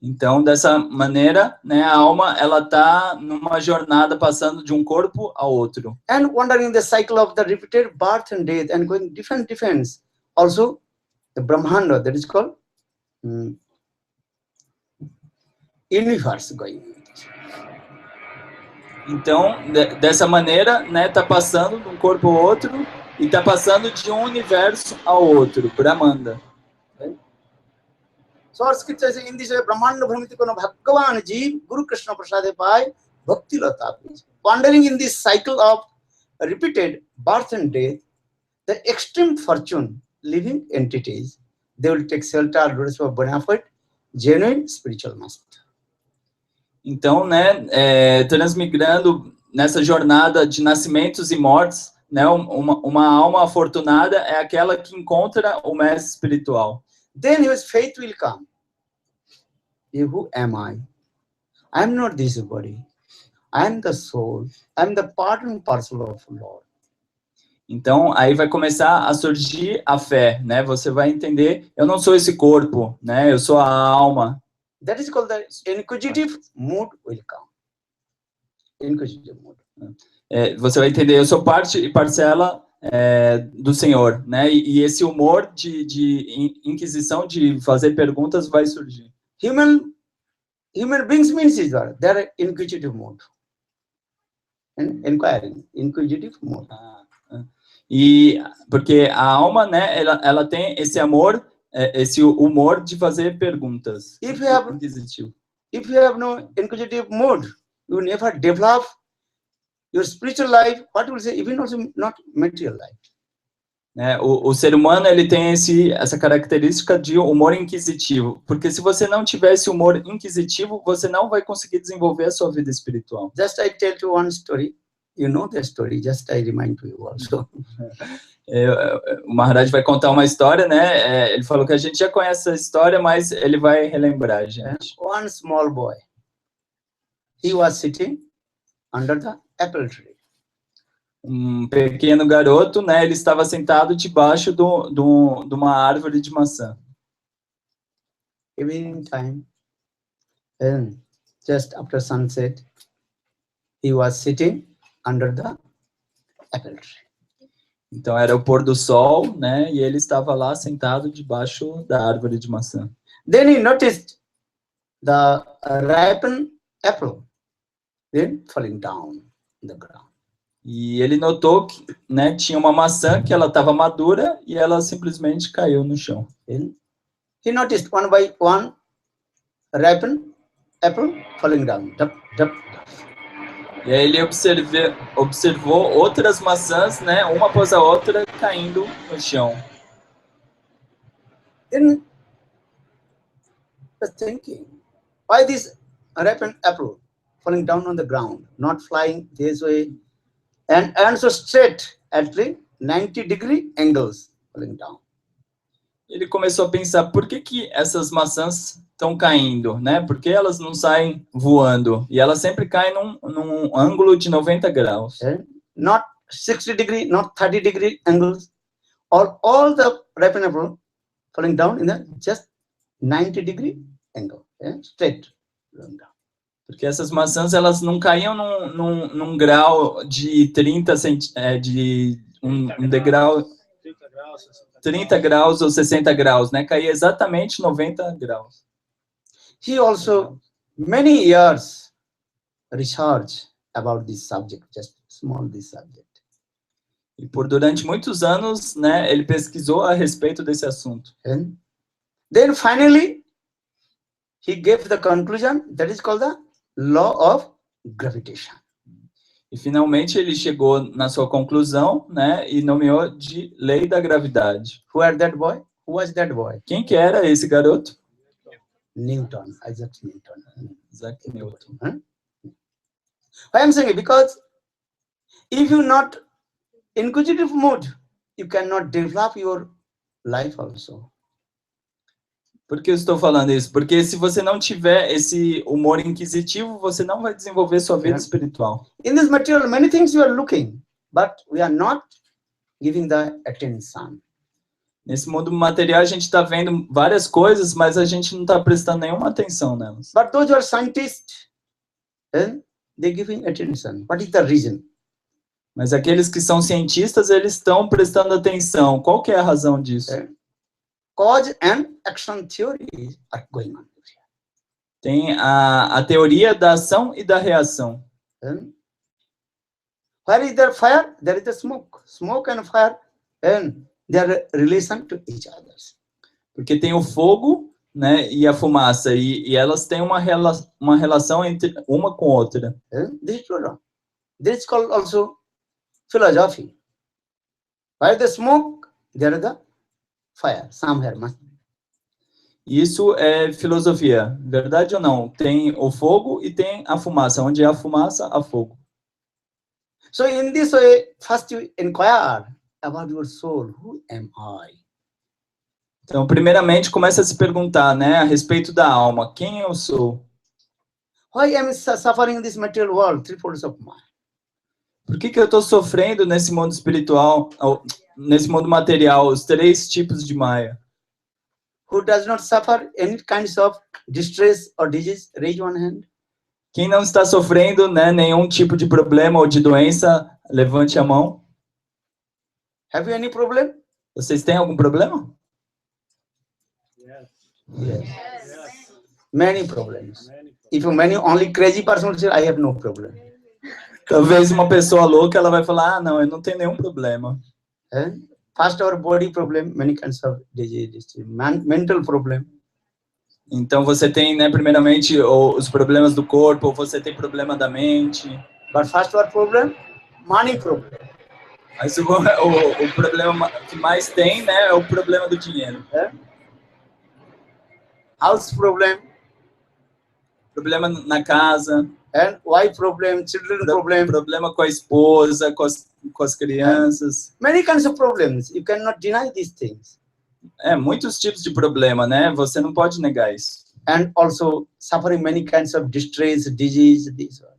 Então, dessa maneira, né, a alma ela está numa jornada passando de um corpo ao outro. And wandering the cycle of the repeated birth and death and going different. Also, the Brahmanda, that is called universe going. Então, dessa maneira, né, tá passando de um corpo ao outro e tá passando de um universo ao outro, Brahmanda. So our scripture says, in this way, Brahmanda Bhramiti Kono Bhagavan Jeev Guru Krishna Prasade Pai Bhakti Lata. Wandering in this cycle of repeated birth and death, the extreme fortune living entities, they will take shelter for bona fide, genuine spiritual master. Então, né, transmigrando nessa jornada de nascimentos e mortes, né, uma alma afortunada é aquela que encontra o mestre espiritual. Then his faith will come. Who am I? I am not this body. I am the soul. I am the part and parcel of Lord. Então, aí vai começar a surgir a fé, né? Você vai entender, eu não sou esse corpo, né? Eu sou a alma. That is called the inquisitive mood will come. Inquisitive mood. Você vai entender, eu sou parte e parcela do Senhor, né? E esse humor de inquisição, de fazer perguntas, vai surgir. Human beings means is what? They are inquisitive mode. Inquiring, inquisitive mode. E porque a alma, né? Ela tem esse amor, esse humor de fazer perguntas. If you have no inquisitive mood, you never develop your spiritual life. What will say? Even also not material life. O ser humano ele tem essa característica de humor inquisitivo, porque se você não tiver esse humor inquisitivo, você não vai conseguir desenvolver a sua vida espiritual. Just I tell you one story. You know the story. Just I remind you also. O Maharaja vai contar uma história, né? Ele falou que a gente já conhece essa história, mas ele vai relembrar a gente. One small boy. He was sitting under the apple tree. Um pequeno garoto, né? Ele estava sentado debaixo de uma árvore de maçã. Evening time, and just after sunset, he was sitting under the apple tree. Então era o pôr do sol, né? E ele estava lá sentado debaixo da árvore de maçã. Then he noticed the ripened apple, then falling down on the ground. E ele notou que, né, tinha uma maçã que ela estava madura e ela simplesmente caiu no chão. He noticed one by one ripened apple falling down. Dup, dup, dup. E aí ele observou outras maçãs, né, uma após a outra, caindo no chão. Then was thinking, why this ripened apple falling down on the ground, not flying this way, and so straight at the 90-degree angles falling down. Ele começou a pensar, por que essas maçãs estão caindo, né? Por que elas não saem voando? E elas sempre caem num ângulo de 90 graus. Not 60-degree, not 30-degree angles. All the ripened apple falling down in the just 90-degree angle, straight down. Porque essas maçãs, elas não caíam num grau de 30 de um degrau 30 graus ou 60 graus, né? Caía exatamente 90 graus. He also many years research about this subject, just small this subject. E durante muitos anos, né, ele pesquisou a respeito desse assunto. And then finally he gave the conclusion that is called the law of gravitation. E finalmente ele chegou na sua conclusão, né, e nomeou de lei da gravidade. Who was that boy? Who was that boy? Quem que era esse garoto? Newton, Isaac Newton. Isaac Newton. Why I'm saying it? Because if you not inquisitive mood, you cannot develop your life also. Por que eu estou falando isso? Porque se você não tiver esse humor inquisitivo, você não vai desenvolver sua vida espiritual. In this material, many things you are looking, but we are not giving the attention. Nesse mundo material a gente está vendo várias coisas, mas a gente não está prestando nenhuma atenção nelas. But those who are scientists, they're giving attention. What is the reason? Mas aqueles que são cientistas, eles estão prestando atenção. Qual que é a razão disso? Cause and action theories are going on. Tem a teoria da ação e da reação. Where is there fire? There is the smoke. Smoke and fire, and their relation to each other. Porque tem o fogo, né, e a fumaça, e elas têm uma relação entre uma com outra. This is true. This is called also philosophy. Where the smoke, there is the fire. Somewhere must be. Isso é filosofia, verdade ou não? Tem o fogo e tem a fumaça. Onde há fumaça, há fogo. So in this way, first you inquire about your soul. Who am I? Então, primeiramente, começa a se perguntar, né, a respeito da alma. Quem eu sou? Why am I suffering in this material world? Three folds of mind. Por que eu estou sofrendo nesse mundo espiritual, nesse mundo material, os três tipos de Maya? Who does not suffer any kinds of distress or disease? Raise one hand. Quem não está sofrendo, né, nenhum tipo de problema ou de doença, levante a mão. Have you any problem? Vocês têm algum problema? Yes. Many problems. If many only crazy person will say, I have no problem. Talvez uma pessoa louca, ela vai falar, não, eu não tenho nenhum problema. First, our body problem, many kinds of disease, mental problem. Então você tem, né, primeiramente os problemas do corpo, ou você tem problema da mente. But first our problem, money problem. Mas o problema que mais tem, né, é o problema do dinheiro. House problem. Problema na casa. And wife problem, children problem. Problema com a esposa, com as crianças. Many kinds of problems. You cannot deny these things. Muitos tipos de problema, né? Você não pode negar isso. And also suffering many kinds of distress, disease, this one.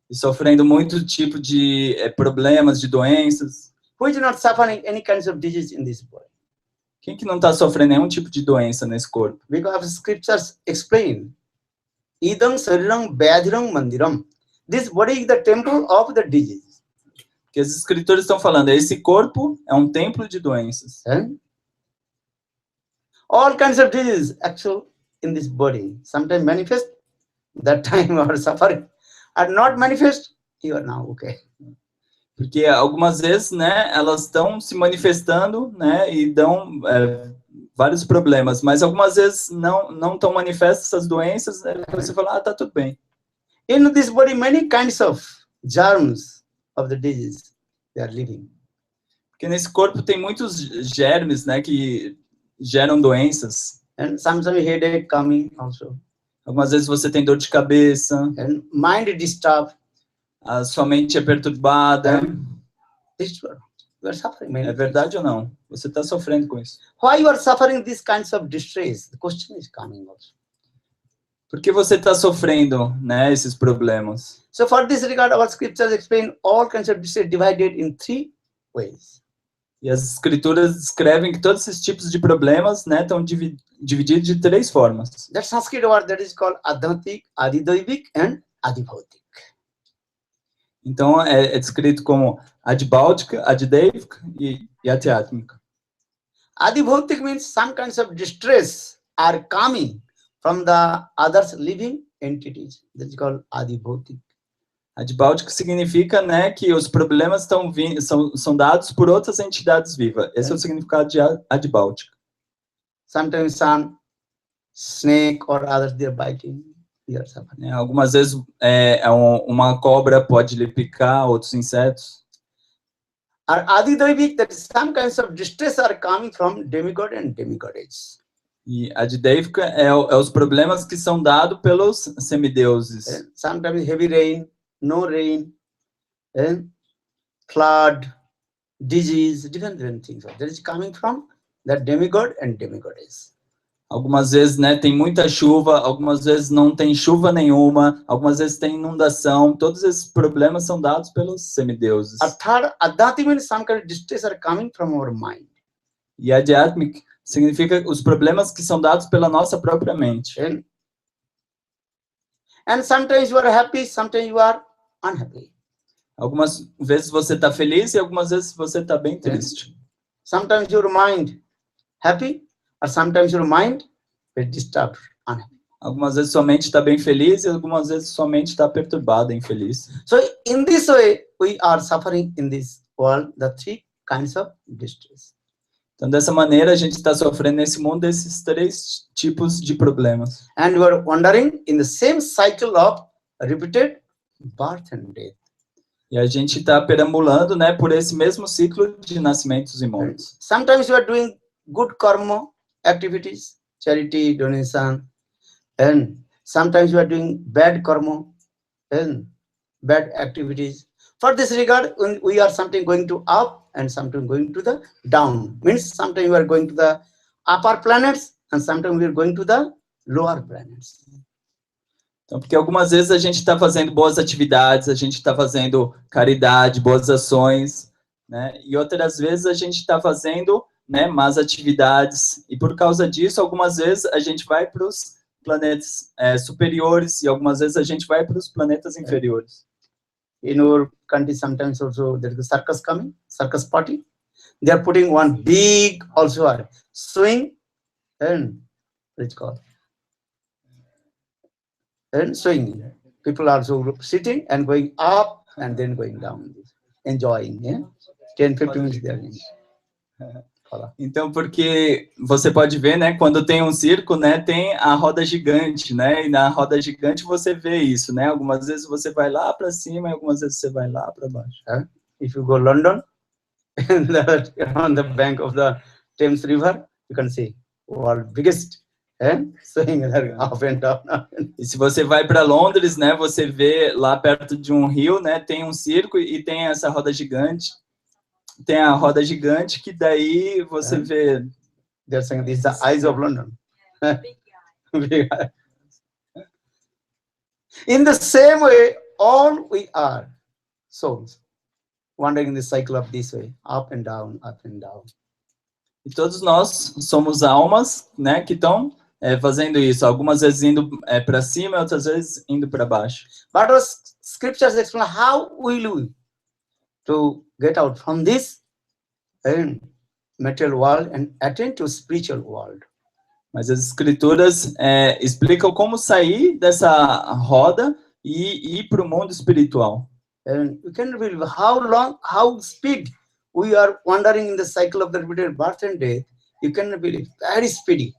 E sofrendo muito tipo de problemas, de doenças. Who is not suffering any kinds of disease in this body? Quem que não está sofrendo nenhum tipo de doença nesse corpo? Because scriptures explain, idam sariram vyadhiram mandiram. This body is the temple of the disease. Porque as escrituras estão falando, esse corpo é um templo de doenças. All kinds of diseases actually in this body. Sometimes manifest, that time you are suffering. Are not manifest, you are now okay. Porque algumas vezes, né, elas estão se manifestando, né, e dão vários problemas, mas algumas vezes não estão manifestas essas doenças, né, você fala, tá tudo bem. In this body, many kinds of germs of the disease they are living. Porque nesse corpo tem muitos germes, né, que geram doenças. And sometimes headache coming also. Algumas vezes você tem dor de cabeça. And mind disturbed. A sua mente é perturbada. You are suffering many é verdade ou não? Você está sofrendo com isso. Why you are suffering these kinds of distress? The question is coming also. Por que você está sofrendo, né, esses problemas? So for this regard, our scriptures explain all kinds of distress divided in three ways. E as escrituras descrevem que todos esses tipos de problemas, né, estão divididos de três formas. That Sanskrit word that is called Adhantik, Adidaivik and Adibhautik. Então é descrito como Adibhautika, Adidaivika e Adhyatmika. Adibhautik means some kinds of distress are coming from the others living entities. That is called Adibhautik. Adibhautika significa, né, que os problemas são dados por outras entidades vivas. Esse é o significado de Adibhautika. Sometimes some snake or others they are biting. Algumas vezes uma cobra pode lhe picar, outros insetos. Adidaivik, that some kinds of distress are coming from demigod and demigoddess. E Adidaivika é os problemas que são dados pelos semideuses. Sometimes heavy rain, no rain, flood, disease, different things. That is coming from the demigod and demigoddess. Algumas vezes, né, tem muita chuva, algumas vezes não tem chuva nenhuma, algumas vezes tem inundação. Todos esses problemas são dados pelos semideuses. A third, Adhyatmika means some kind of distress are coming from our mind. E Adhyatmic significa os problemas que são dados pela nossa própria mente. And sometimes you are happy, sometimes you are unhappy. Algumas vezes você está feliz e algumas vezes você está bem triste. Sometimes your mind happy, or sometimes your mind is disturbed, unhappy. Algumas vezes sua mente está bem feliz e algumas vezes sua mente está perturbada, infeliz. So in this way, we are suffering in this world the three kinds of distress. Então, dessa maneira, a gente está sofrendo nesse mundo esses três tipos de problemas. And we are wandering in the same cycle of repeated birth and death. E a gente está perambulando, né, por esse mesmo ciclo de nascimentos e mortes. Sometimes you are doing good karma activities, charity, donation, and sometimes you are doing bad karma and bad activities. For this regard, we are something going to up and something going to the down. Means sometimes you are going to the upper planets and sometimes we are going to the lower planets. Então, porque algumas vezes a gente está fazendo boas atividades, a gente está fazendo caridade, boas ações, né? E outras vezes a gente está fazendo, né, más atividades. E por causa disso, algumas vezes a gente vai para os planetas superiores e algumas vezes a gente vai para os planetas inferiores. In our country, sometimes also there is a circus coming, circus party. They are putting one big also swing and it's called. And swing. People are also sitting and going up and then going down, enjoying. Yeah? 10, 15 minutes they are in. Então, porque você pode ver, né, quando tem um circo, né, tem a roda gigante, né, e na roda gigante você vê isso, né, algumas vezes você vai lá para cima e algumas vezes você vai lá para baixo. If you go London, on the bank of the Thames River, you can see world biggest. Swing up and down. E se você vai para Londres, né, você vê lá perto de um rio, né, tem um circo e tem essa roda gigante. Tem a roda gigante que daí você vê. They're saying this is the eyes of London. Big eye. In the same way, all we are souls wandering in the cycle of this way, up and down, up and down. E todos nós somos almas, né, que estão fazendo isso, algumas vezes indo para cima, outras vezes indo para baixo. But as scriptures explain how will we to get out from this material world and attain to spiritual world. Mas as escrituras explicam como sair dessa roda e ir para o mundo espiritual. And you can believe how speed we are wandering in the cycle of the repeated birth and death. You can believe, very speedy.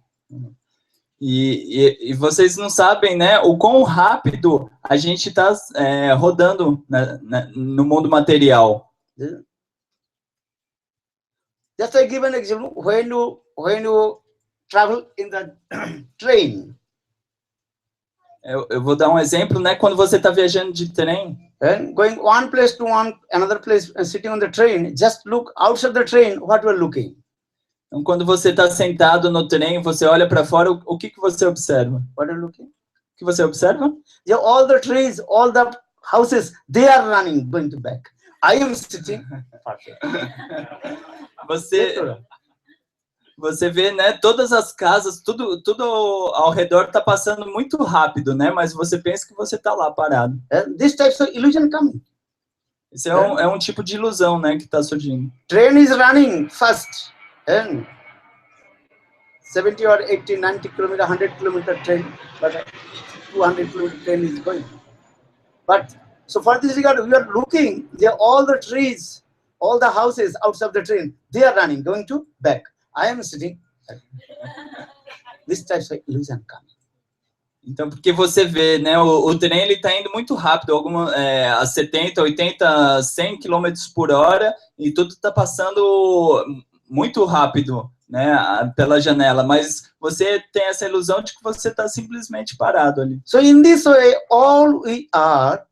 E vocês não sabem, né, o quão rápido a gente está rodando no mundo material. Just I give an example. When you travel in the train. Eu vou dar um exemplo, né, quando você está viajando de trem. And going one place to another place and sitting on the train, just look outside the train what you are looking. Então, quando você está sentado no trem, você olha para fora, o que você observa? What are you looking? O que você observa? Yeah, all the trees, all the houses, they are running, going to back. I am sitting. Você vê, né, todas as casas, tudo ao redor está passando muito rápido, né, mas você pensa que você está lá parado. This type of illusion coming. Esse é um tipo de ilusão, né, que está surgindo. Train is running fast. And 70 or 80, 90 kilometer, 100 kilometer train, but 200 kilometer train is going. But so for this regard, we are looking, all the trees, all the houses outside the train, they are running, going to back. I am sitting. This type of illusion coming. Então, porque você vê, né, o trem ele está indo muito rápido, a 70, 80, 100 km por hora, e tudo está passando muito rápido, né, pela janela, mas você tem essa ilusão de que você está simplesmente parado ali. So in this way, all we are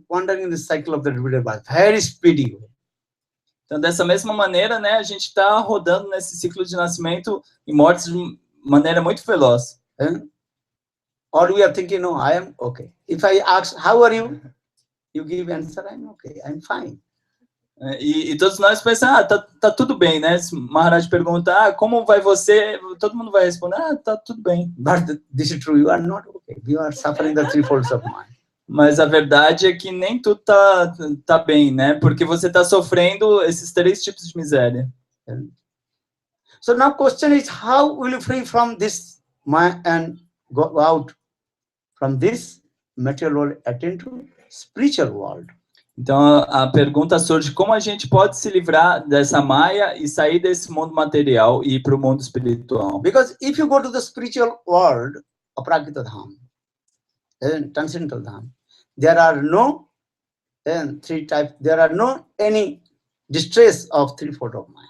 wandering in the cycle of the repeated birth, very speedy. Então, dessa mesma maneira, né, a gente está rodando nesse ciclo de nascimento e morte de maneira muito veloz. Or we are thinking, no, I am okay. If I ask, how are you? You give answer, I'm okay, I'm fine. E todos nós pensamos, tá tudo bem, né? Se Maharaj pergunta, como vai você? Todo mundo vai responder, tá tudo bem. But this is true, you are not okay. You are suffering the three folds of mind. Mas a verdade é que nem tudo tá bem, né? Porque você tá sofrendo esses 3 tipos de miséria. So now question is, how will you free from this mind and go out from this material world, attain to spiritual world? Então a pergunta surge, como a gente pode se livrar dessa maia e sair desse mundo material e ir para o mundo espiritual? Because if you go to the spiritual world, Aprakita Dham, and transcendental Dham, there are no three types, there are no any distress of threefold of Maya.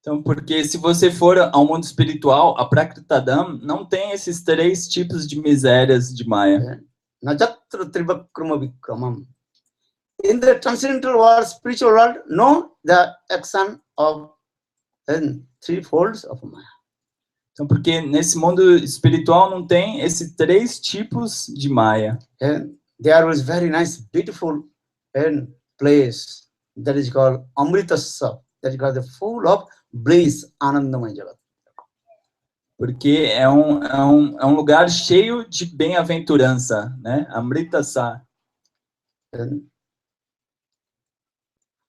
Então, porque se você for ao mundo espiritual, a Prakritadam não tem esses 3 tipos de misérias de Maya. Najatra trivakrama vikramam. In the transcendental world, spiritual world, no the action of three folds of Maya. Então, porque nesse mundo espiritual não tem esses 3 tipos de Maya. And there was very nice, beautiful place that is called Amritasa, that is called the full of bliss, Anandamaya Jagat. Porque é um lugar cheio de bem-aventurança, né? Amritasa.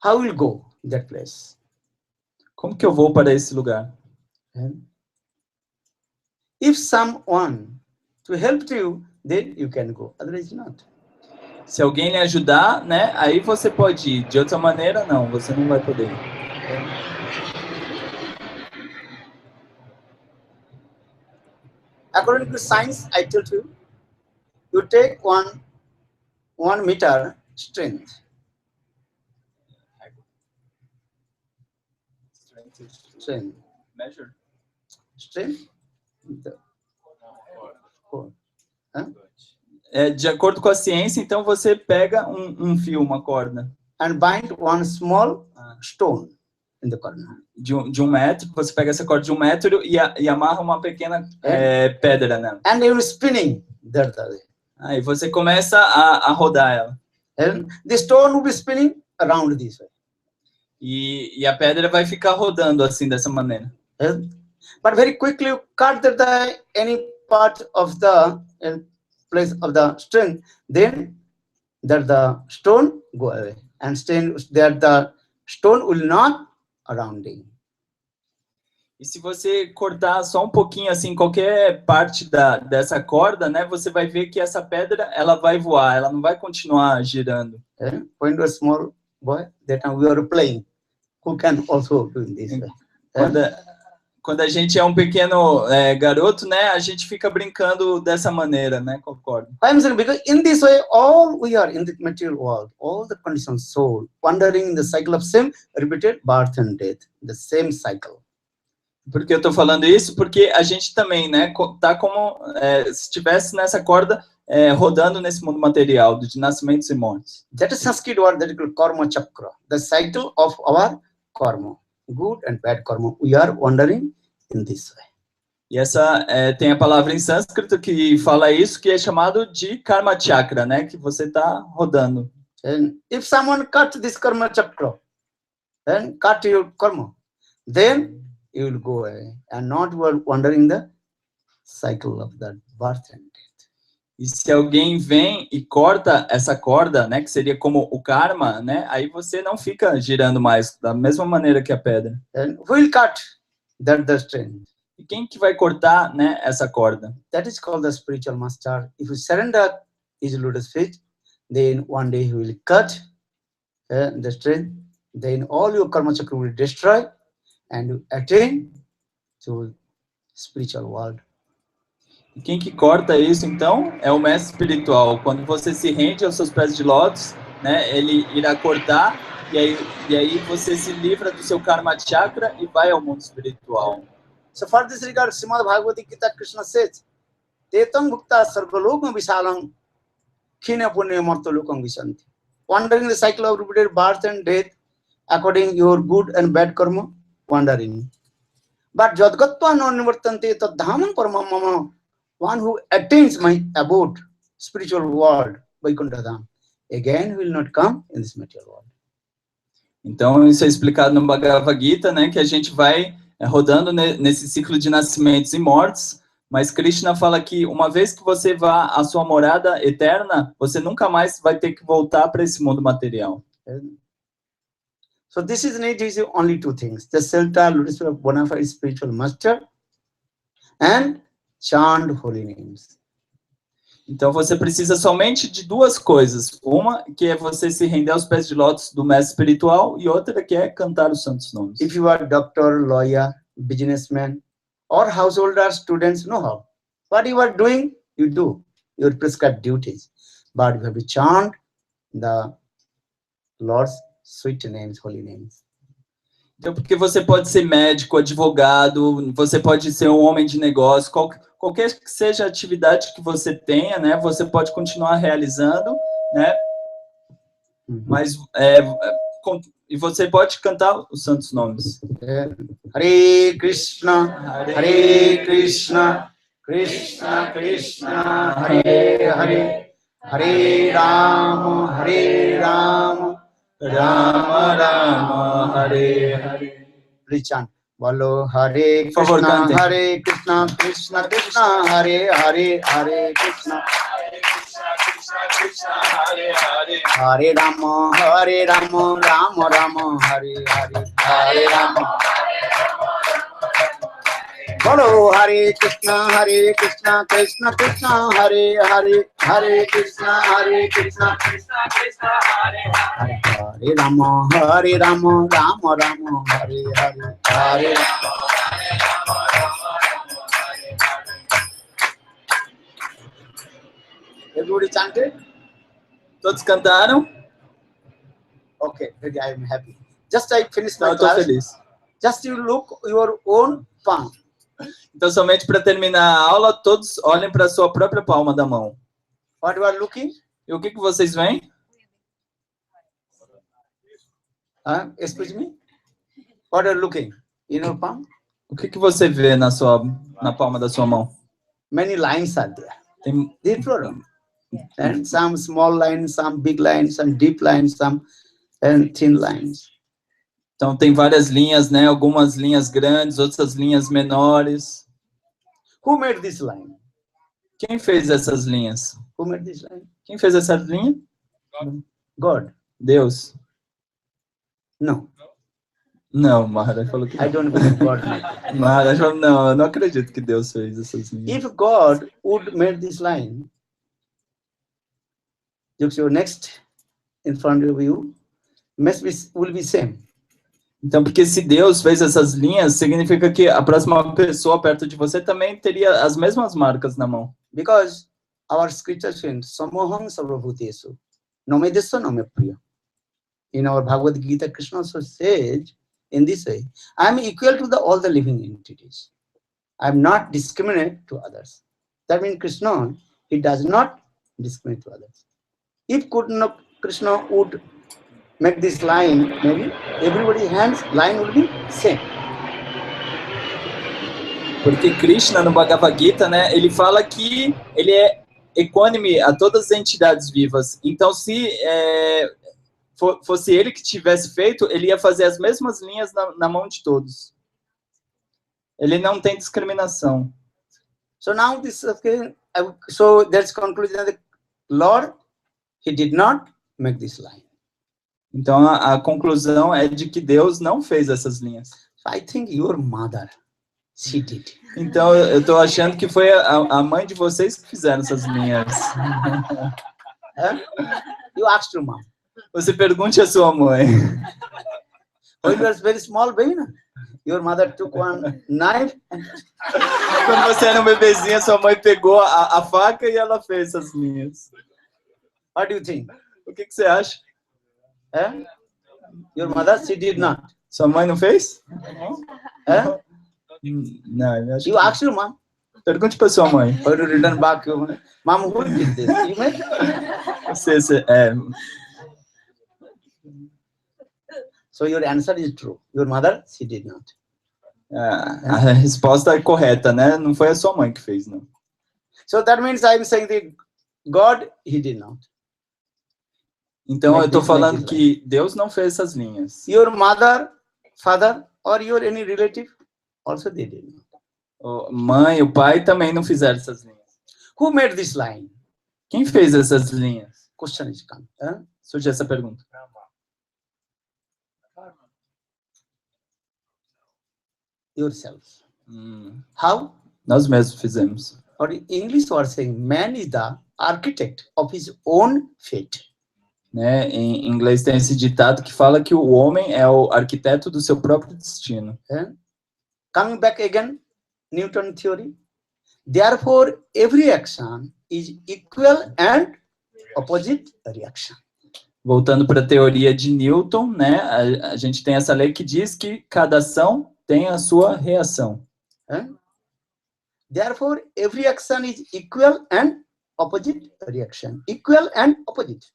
How will you go that place? Como que eu vou para esse lugar? If someone to help you, then you can go. Otherwise not. Se alguém lhe ajudar, né? Aí você pode ir. De outra maneira, não. Você não vai poder ir. According to science, I told you, you take one meter strength. Strength. Measure. Strength. De acordo com a ciência, então você pega um fio, uma corda. And bind one small stone in the corner. De 1 metro, você pega essa corda de 1 metro e amarra uma pequena pedra nela. And you're spinning that way. Aí você começa a rodar ela. And the stone will be spinning around this way. E a pedra vai ficar rodando assim, dessa maneira. But very quickly you cut any part of the place of the string, then that the stone go away, and that the stone will not surrounding. E se você cortar só um pouquinho assim, qualquer parte dessa corda, né, você vai ver que essa pedra ela vai voar, ela não vai continuar girando. When you were small boy, that time we were playing. Who can also do this way? Quando a gente é um pequeno garoto, né, a gente fica brincando dessa maneira, né, com a corda. I'm saying because in this way, all we are in the material world, all the conditioned soul, wandering in the cycle of same repeated birth and death, the same cycle. Por que eu tô falando isso? Porque a gente também, né, tá como se estivesse nessa corda rodando nesse mundo material, de nascimentos e mortes. That is Sanskrit word that is called karma chakra, the cycle of our karma, good and bad karma. We are wandering in this way. E essa tem a palavra em sânscrito que fala isso, que é chamado de karma chakra, né, que você tá rodando. And if someone cut this karma chakra, and cut your karma, then you will go away and not wandering the cycle of that birth and death. E se alguém vem e corta essa corda, né, que seria como o karma, né, aí você não fica girando mais da mesma maneira que a pedra. And who will cut the string? E quem que vai cortar, né, essa corda? That is called the spiritual master. If you surrender his lotus feet, then one day he will cut the string. Then all your karma chakra will destroy, and you attain to spiritual world. E quem que corta isso, então, é o mestre espiritual. Quando você se rende aos seus pés de lótus, né, ele irá cortar, e aí você se livra do seu karma chakra e vai ao mundo espiritual. So for this regard, Srimad Bhagavati Gita Krishna says, Tetam bhukta sarvalokam visalam khina punya martalokam visanti. Wandering the cycle of repeated birth and death, according your good and bad karma, wandering. But jadgatva non nivartante tad dhamam paramam mama. One who attains my abode, spiritual world, Vaikuntha Dham, again will not come in this material world. Então, isso é explicado no Bhagavad Gita, né, que a gente vai rodando nesse ciclo de nascimentos e mortes, mas Krishna fala que uma vez que você vá à sua morada eterna, você nunca mais vai ter que voltar para esse mundo material. So this is needs only two things: the shelter, lotus feet of bona fide spiritual master, and chant holy names. Então você precisa somente de duas coisas. Uma que é você se render aos pés de lótus do mestre espiritual e outra que é cantar os santos nomes. If you are doctor, lawyer, businessman, or householder, students, no how. What you are doing, you do your prescribed duties, but you have to chant the Lord's sweet names, holy names. Então, porque você pode ser médico, advogado, você pode ser um homem de negócio, qualquer que seja a atividade que você tenha, né, você pode continuar realizando, né, mas e você pode cantar os santos nomes. Hare Krishna, Hare Krishna, Krishna Krishna, Hare Hare, Hare Rama, Rama Rama, Hare Hare. Please chant. Bolo Hare favor, Krishna, cantem. Hare Krishna, Krishna Krishna, Hare Hare, Hare Krishna, Hare Rama, Rama Rama, Hare Hare, Hare Rama. Bolo Hare Krishna, Krishna Krishna, Hare Hare, Hare Krishna, Krishna Hare Rama, Rama Rama, Hare Hare, Hare Rama. Everybody chanted? Todos cantaram? Okay, really, I am happy. Just I finished Então, my eu estou class. feliz. Just you look your own palm. Então, somente para terminar a aula, todos olhem para a sua própria palma da mão. What you are looking? E o que vocês veem? Excuse me? What are you looking? In your palm? O que você vê na palma da sua mão? Many lines are there. Tem Different. And some small lines, some big lines, some deep lines, some and thin lines. Então tem várias linhas, né? Algumas linhas grandes, outras linhas menores. Who made this line? Quem fez essas linhas? Who made this line? Quem fez essa linha? God. Deus. No. Não, Maharaja falou que I don't believe God made. Maharaja falou, não, eu não acredito que Deus fez essas linhas. If God would made this line, your next in front of you will be same. Então, porque se Deus fez essas linhas, significa que a próxima pessoa perto de você também teria as mesmas marcas na mão. Because our scripture says, Samoham Sarvabhutesu, Nomedesya Nomepriya. In our Bhagavad Gita, Krishna also says in this way, I am equal to all the living entities. I am not discriminate to others. That means Krishna, he does not discriminate to others. If Krishna would make this line, maybe everybody's hands line will be same. Porque Krishna, no Bhagavad Gita, né, ele fala que ele é equânime a todas as entidades vivas. Então, se fosse ele que tivesse feito, ele ia fazer as mesmas linhas na mão de todos. Ele não tem discriminação. So now this, okay, so there's conclusion that the Lord, he did not make this line. Então, a conclusão é de que Deus não fez essas linhas. So I think your mother, she did. Então, eu estou achando que foi a mãe de vocês que fizeram essas linhas. You asked your mom. Você pergunte à sua mãe. When you were very small baby, your mother took one knife. Quando você era um bebezinho, sua mãe pegou a faca e ela fez essas linhas. What do you think? O que você acha? Your mother, she did not. Sua mãe não fez? Não, eu acho You asked your mom. Pergunte para sua mãe. When you return back, mom, who did this? You made? So your answer is true. Your mother, she did not. A resposta é correta, né? Não foi a sua mãe que fez, não. So that means I'm saying that God, he did not. Então eu estou Make falando this que Deus não fez essas linhas. Your mother, father, or your any relative, also they did. Mãe, o pai também não fizeram essas linhas. Who made this line? Quem fez essas linhas? Question is come. Surge essa pergunta. Yourself. How? Nós mesmos fizemos. Or in English, we are saying man is the architect of his own fate. Né? Em inglês tem esse ditado que fala que o homem é o arquiteto do seu próprio destino. Coming back again, Newton theory. Therefore, every action is equal and opposite reaction. Voltando para a teoria de Newton, né? A gente tem essa lei que diz que cada ação tem a sua reação. Therefore, every action is equal and opposite reaction. Equal and opposite.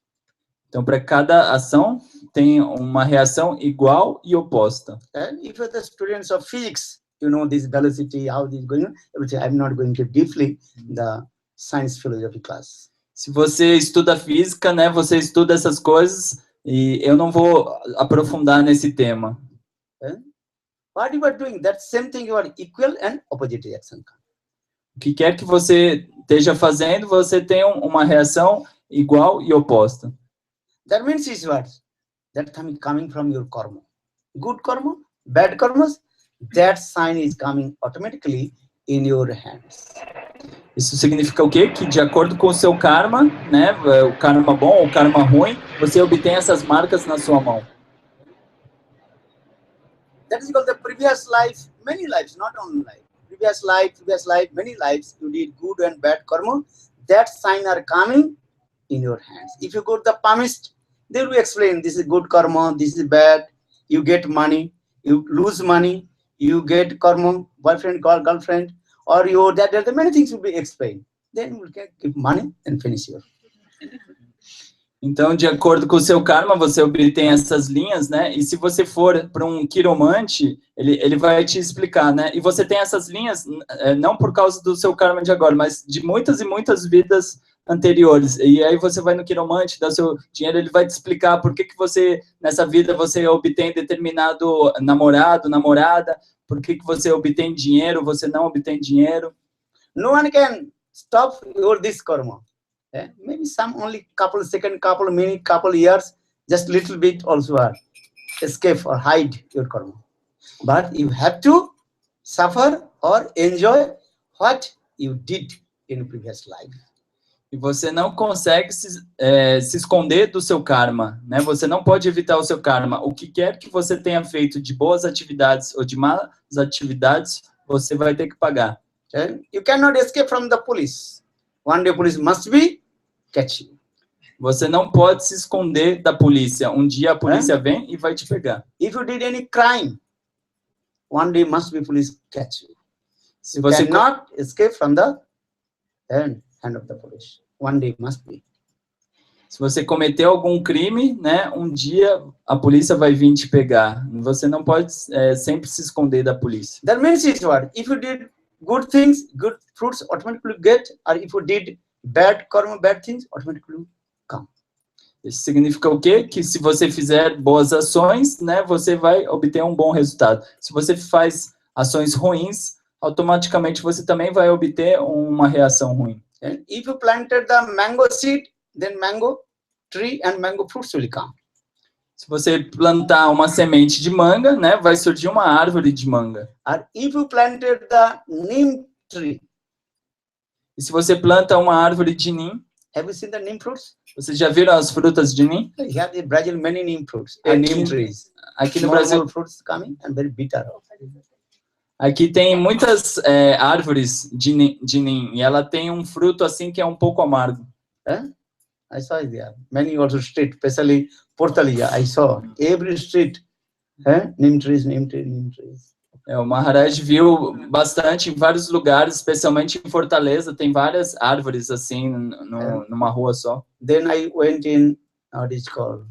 Então, para cada ação tem uma reação igual e oposta. And if you're the students of physics, you know this velocity, how this is going on. I'm not going to deeply the science philosophy class. Se você estuda física, né? Você estuda essas coisas e eu não vou aprofundar nesse tema. What you are doing, that same thing you are equal and opposite reaction. O que quer que você esteja fazendo, você tem uma reação igual e oposta. That means is what? That coming from your karma. Good karma, bad karmas, that sign is coming automatically in your hands. Isso significa o quê? Que de acordo com o seu karma, né, o karma bom ou o karma ruim, você obtém essas marcas na sua mão. That is called the previous life, many lives, not only life. Previous life, many lives, you did good and bad karma. That sign are coming in your hands. If you go to the palmist, they will explain this is good karma, this is bad. You get money, you lose money, you get karma, boyfriend, girlfriend, or you that there are many things will be explained. Then you will give money and finish your. Então, de acordo com o seu karma, você obtém essas linhas, né? E se você for para um quiromante, ele vai te explicar, né? E você tem essas linhas não por causa do seu karma de agora, mas de muitas e muitas vidas anteriores. E aí você vai no quiromante, dá o seu dinheiro, ele vai te explicar por que você, nessa vida, você obtém determinado namorado, namorada, por que você obtém dinheiro, você não obtém dinheiro. No one can stop your this karma. Maybe some only couple second, couple minute, couple years, just little bit also are escape or hide your karma. But you have to suffer or enjoy what you did in previous life. E você não consegue se esconder do seu karma, né? Você não pode evitar o seu karma. O que quer que você tenha feito de boas atividades ou de más atividades, você vai ter que pagar. You cannot escape from the police. One day police must be catch you. Você não pode se esconder da polícia. Um dia a polícia vem e vai te pegar. If you did any crime, one day must be police catch you. Se você cannot escape from the hand of the police. One day must be. Se você cometeu algum crime, né, um dia a polícia vai vir te pegar. Você não pode sempre se esconder da polícia. That means it's what? If you did good things, good fruits automatically get, or if you did bad karma, bad things automatically come. Isso significa o quê? Que se você fizer boas ações, né, você vai obter um bom resultado. Se você faz ações ruins, automaticamente você também vai obter uma reação ruim. And if you planted the mango seed, then mango tree and mango fruits will come. Se você plantar uma semente de manga, né, vai surgir uma árvore de manga. And if you planted the neem tree, e se você planta uma árvore de neem, have you seen the neem fruits? Vocês já viram as frutas de neem? Here in Brazil, many neem fruits, Neem trees. Aqui no Brasil, fruits coming and very bitter. Aqui tem muitas árvores de neem e ela tem um fruto assim que é um pouco amargo. I saw it there. Many also street, especially Portalia. I saw every street. Neem trees, neem trees, neem trees. O Maharaja viu bastante em vários lugares, especialmente em Fortaleza, tem várias árvores assim numa rua só. Then I went in, what is called,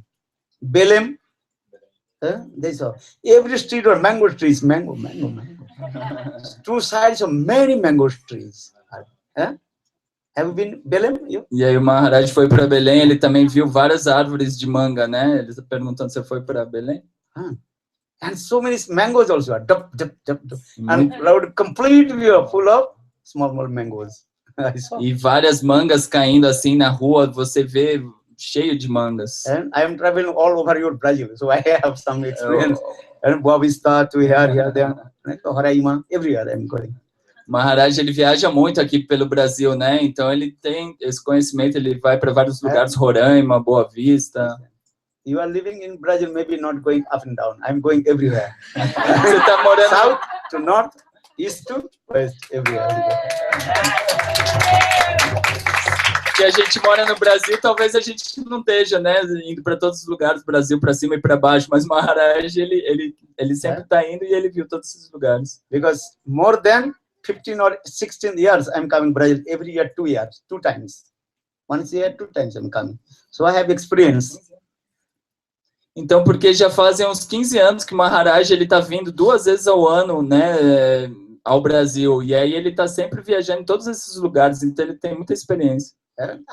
Belém. They saw every street were mango trees, mango. Two sides of many mango trees. Have you been Belem? You? E aí o Maharaj foi para Belém, ele também viu várias árvores de manga, né? Ele está perguntando se você foi para Belém. And so many mangoes also are. Dup, dup, dup, dup. And road complete view full of small mangoes. I saw. E várias mangas caindo assim na rua, você vê cheio de mangas. And I am traveling all over your Brazil, so I have some experience. And Boavista to here, there, Roraima, everywhere I am going. Maharaj, ele viaja muito aqui pelo Brasil, né? Então ele tem esse conhecimento, ele vai para vários lugares, Roraima, Boa Vista. You are living in Brazil, maybe not going up and down. I'm going everywhere. Você está morando South to north, east to west, everywhere. Que a gente mora no Brasil, talvez a gente não esteja, né, indo para todos os lugares do Brasil, para cima e para baixo, mas Maharaj, ele sempre está indo e ele viu todos esses lugares. Because more than 15 or 16 years, I'm coming Brazil every year, 2 years, 2 times. Once a year, 2 times I'm coming. So I have experience. Então, porque já fazem uns 15 anos que Maharaj, ele está vindo 2 vezes ao ano, né, ao Brasil, e aí ele está sempre viajando em todos esses lugares, então ele tem muita experiência.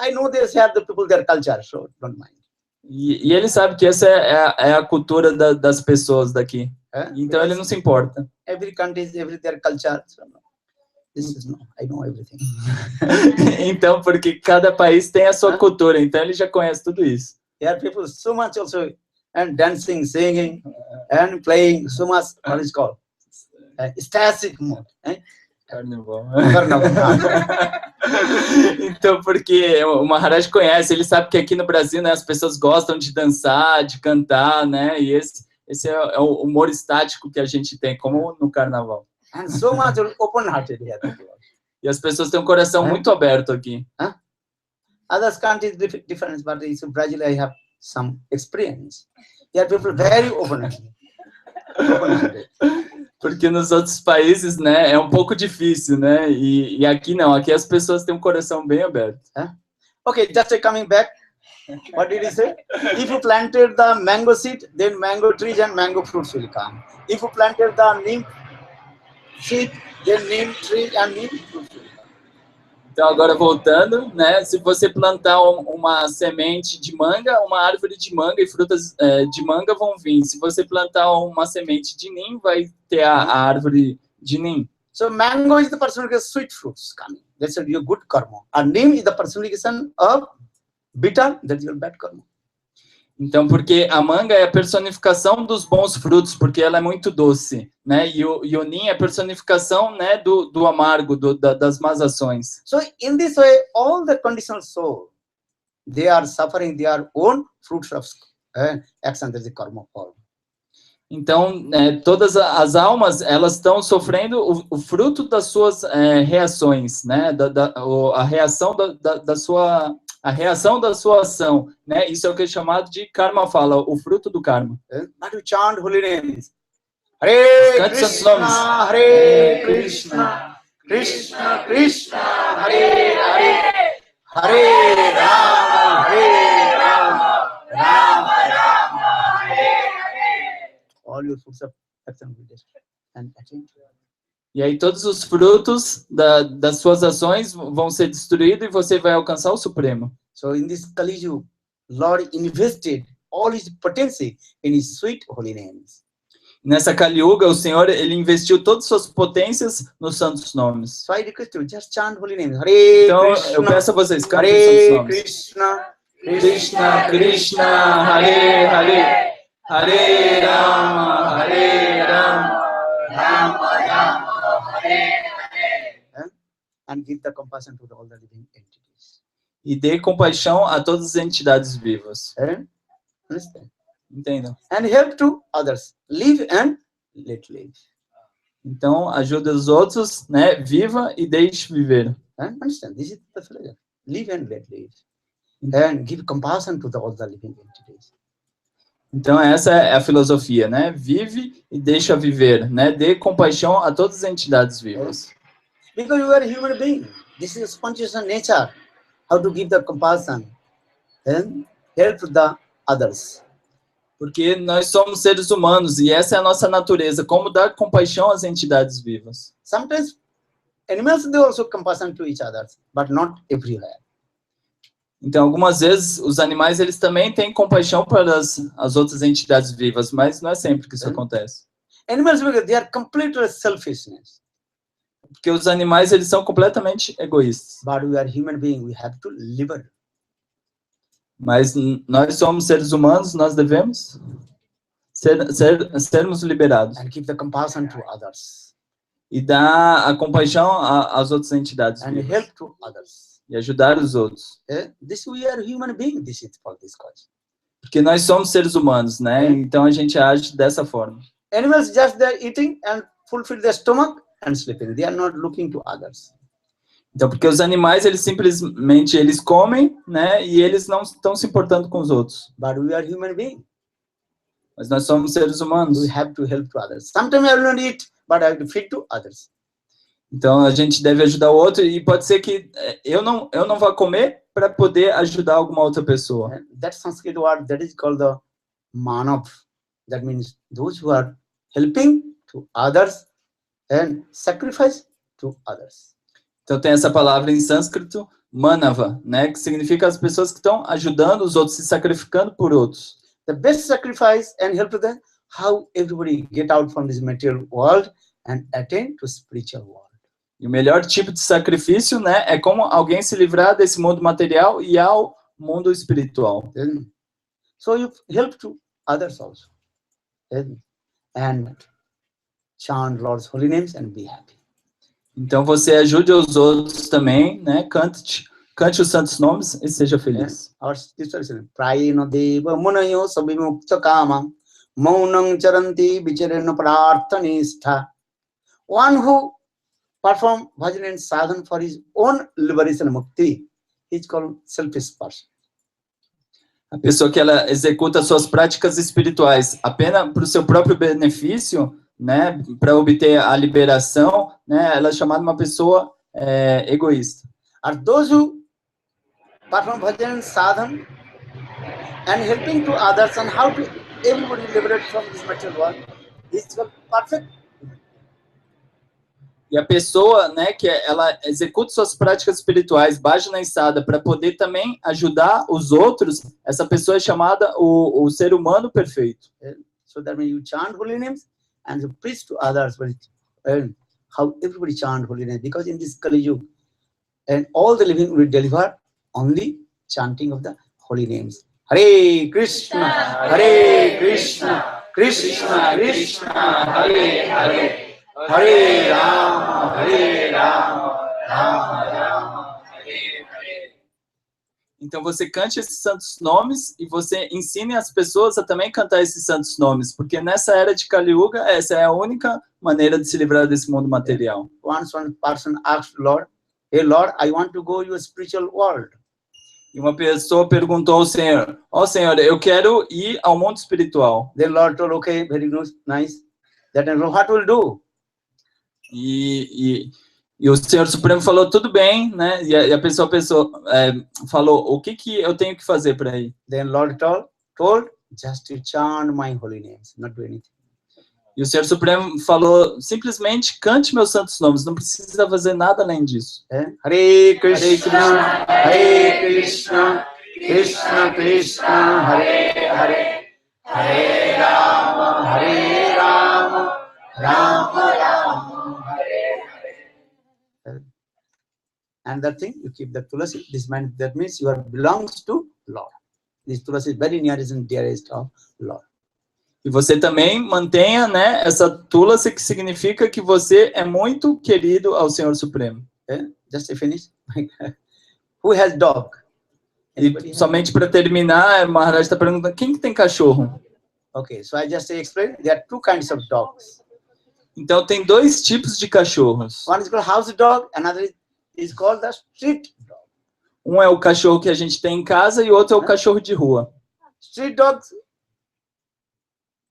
I know they have the people, their culture, so don't mind. E ele sabe que essa é a cultura das pessoas daqui. Então ele não se importa. Every country, every their culture. So no. This is no, I know everything. Então, porque cada país tem a sua cultura, então ele já conhece tudo isso. There are people so much also, and dancing, singing, and playing so much, what is called? Ecstatic mode. Carnaval. Então, porque o Maharaj conhece, ele sabe que aqui no Brasil, né, as pessoas gostam de dançar, de cantar, né, e esse é o humor estático que a gente tem, como no Carnaval. And so much open-hearted here. E as pessoas têm um coração muito aberto aqui. Others countries different, but in Brazil I have some experience. Here people very open-hearted. Porque nos outros países, né, é um pouco difícil, né? E aqui não, aqui as pessoas têm um coração bem aberto. Okay, just coming back. What did he say? If you planted the mango seed, then mango trees and mango fruits will come. If you planted the neem seed, then neem tree and neem fruits will come. Então, agora voltando, né? Se você plantar uma semente de manga, uma árvore de manga e frutas de manga vão vir. Se você plantar uma semente de neem, vai ter a árvore de neem. So mango is the personification of sweet fruits coming. That's your good karma. And neem is the personification of bitter, that's your bad karma. Então, porque a manga é a personificação dos bons frutos, porque ela é muito doce, né? E o neem é a personificação, né, do amargo, das más ações. So in this way, all the conditional soul, they are suffering their own fruits of action, that is the karma form. Então, todas as almas, elas estão sofrendo o fruto das suas reações, né? A reação a reação da sua ação, né? Isso é o que é chamado de karma fala, o fruto do karma. But you chant holy names. Hare Krishna, Hare Krishna, Krishna Krishna, Hare Hare, Hare Rama, Rama Rama, Hare Hare. All your fruits of action will destroy and attain. E aí todos os frutos das suas ações vão ser destruídos e você vai alcançar o Supremo. So in this Kali Yuga, Lord invested all his potency in his sweet holy names. Nessa Kali Yuga, o Senhor, ele investiu todas as suas potências nos santos nomes. So I request you, just chant holy names. Hare Então, Krishna, eu peço a vocês, cantem os santos Hare nomes. Krishna, Krishna, Krishna, Hare Hare, Hare Rama, Hare Rama, Rama Rama, Hare Hare. And give the compassion to all the living entities. E dê compaixão a todas as entidades vivas. Understand? Entendam? And help to others. Live and let live. Então, ajude os outros, né? Viva e deixe viver. Understand? This is the philosophy. Live and let live. And give compassion to all the living entities. Então, essa é a filosofia, né? Vive e deixa viver, né? Dê compaixão a todas as entidades vivas. Because you are a human being. This is spontaneous nature. How to give the compassion and help the others. Porque nós somos seres humanos e essa é a nossa natureza, como dar compaixão às entidades vivas. Sometimes animals, they also compassion to each others, but not everywhere. Então, algumas vezes, os animais, eles também têm compaixão para as outras entidades vivas, mas não é sempre que isso acontece. Animals, they are completely selfishness. Porque os animais, eles são completamente egoístas. But we are human beings, we have to live. Mas nós somos seres humanos, nós devemos sermos liberados. And keep the compassion to others. E dar a compaixão às outras entidades And vivas. help to others. E ajudar os outros. This we are human beings, this is for this cause. Porque nós somos seres humanos, né? Então a gente age dessa forma. Animals just they're eating and fulfill their stomach and sleeping. They are not looking to others. Então, porque os animais, eles simplesmente eles comem, né? E eles não estão se importando com os outros. But we are human beings. Mas nós somos seres humanos. We have to help to others. Sometimes I will not eat, but I have to feed to others. Então a gente deve ajudar o outro e pode ser que eu não vá comer para poder ajudar alguma outra pessoa. That Sanskrit word that is called the manav. That means those who are helping to others and sacrifice to others. Então tem essa palavra em sânscrito, manava, né, que significa as pessoas que estão ajudando os outros, se sacrificando por outros. The best sacrifice and help to them, how everybody get out from this material world and attain to spiritual world. E o melhor tipo de sacrifício, né, é como alguém se livrar desse mundo material e ao mundo espiritual. So you help to others also. And chant Lord's holy names and be happy. Então você ajude os outros também, né? Cante os santos nomes e seja feliz. Our sister is prayena deva munayo sabimukta kama maunam charanti vicharena prarthanistha. One who perform bhajan and sadhana for his own liberation mukti, he is called selfish person. A pessoa que ela executa suas práticas espirituais apenas para o seu próprio benefício, né, para obter a liberação, né, ela é chamada uma pessoa egoísta. Are those who perform bhajan and sadhana and helping to others and how to everybody liberate from this material world, this is called perfect. E a pessoa, né, que ela executa suas práticas espirituais, bhajana e sadhana, para poder também ajudar os outros, essa pessoa é chamada o ser humano perfeito. So that when you chant holy names and you preach to others, how everybody chant holy names, because in this Kali Yuga, and all the living will deliver only chanting of the holy names. Hare Krishna, Hare Krishna, Krishna Krishna, Hare Hare. Hare Rama, Rama Rama, Hare Hare. Então você cante esses santos nomes e você ensine as pessoas a também cantar esses santos nomes, porque nessa era de Kali Yuga, essa é a única maneira de se livrar desse mundo material. Once one person asked Lord, "Hey Lord, I want to go to your spiritual world." E uma pessoa perguntou ao Senhor, Senhor, eu quero ir ao mundo espiritual. Then Lord told, okay, very nice. That what will do? E o Senhor Supremo falou, tudo bem, né? E a pessoa falou, o que eu tenho que fazer para ir? Then Lord told, just to chant my holy names, not do anything. E o Senhor Supremo falou, simplesmente cante meus santos nomes, não precisa fazer nada além disso. Hare Krishna, Hare Krishna, Krishna Krishna, Hare Hare, Hare Rama, Rama Rama, Hare Hare. And that thing, you keep the tulasi, that means you belongs to Lord. This tulasi is very nearest and dearest of Lord. E você também mantenha, né, essa tulasi, que significa que você é muito querido ao Senhor Supremo. Just to finish. Who has dog? E somente para terminar, Maharaja está perguntando, quem que tem cachorro? Okay, so I just explained, there are two kinds of dogs. Então tem dois tipos de cachorros. One is called house dog, another is called the street dog. Um é o cachorro que a gente tem em casa e o outro é o cachorro de rua. Street dogs,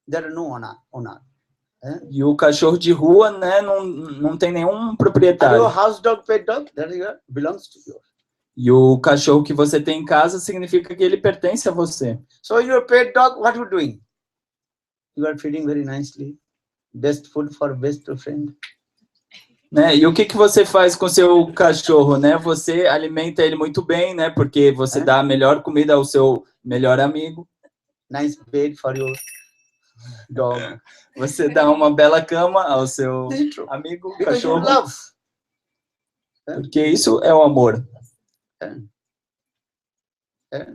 there are no owner. E o cachorro de rua, né, não tem nenhum proprietário. And your house dog, pet dog, that belongs to you. E o cachorro que você tem em casa significa que ele pertence a você. So your pet dog, what you doing? You are feeding very nicely. Best food for best friend. Né? E o que você faz com o seu cachorro, né? Você alimenta ele muito bem, né? Porque você dá a melhor comida ao seu melhor amigo. Nice bed for your dog. Você dá uma bela cama ao seu This is true. amigo, Because you cachorro. love. Porque isso é o amor.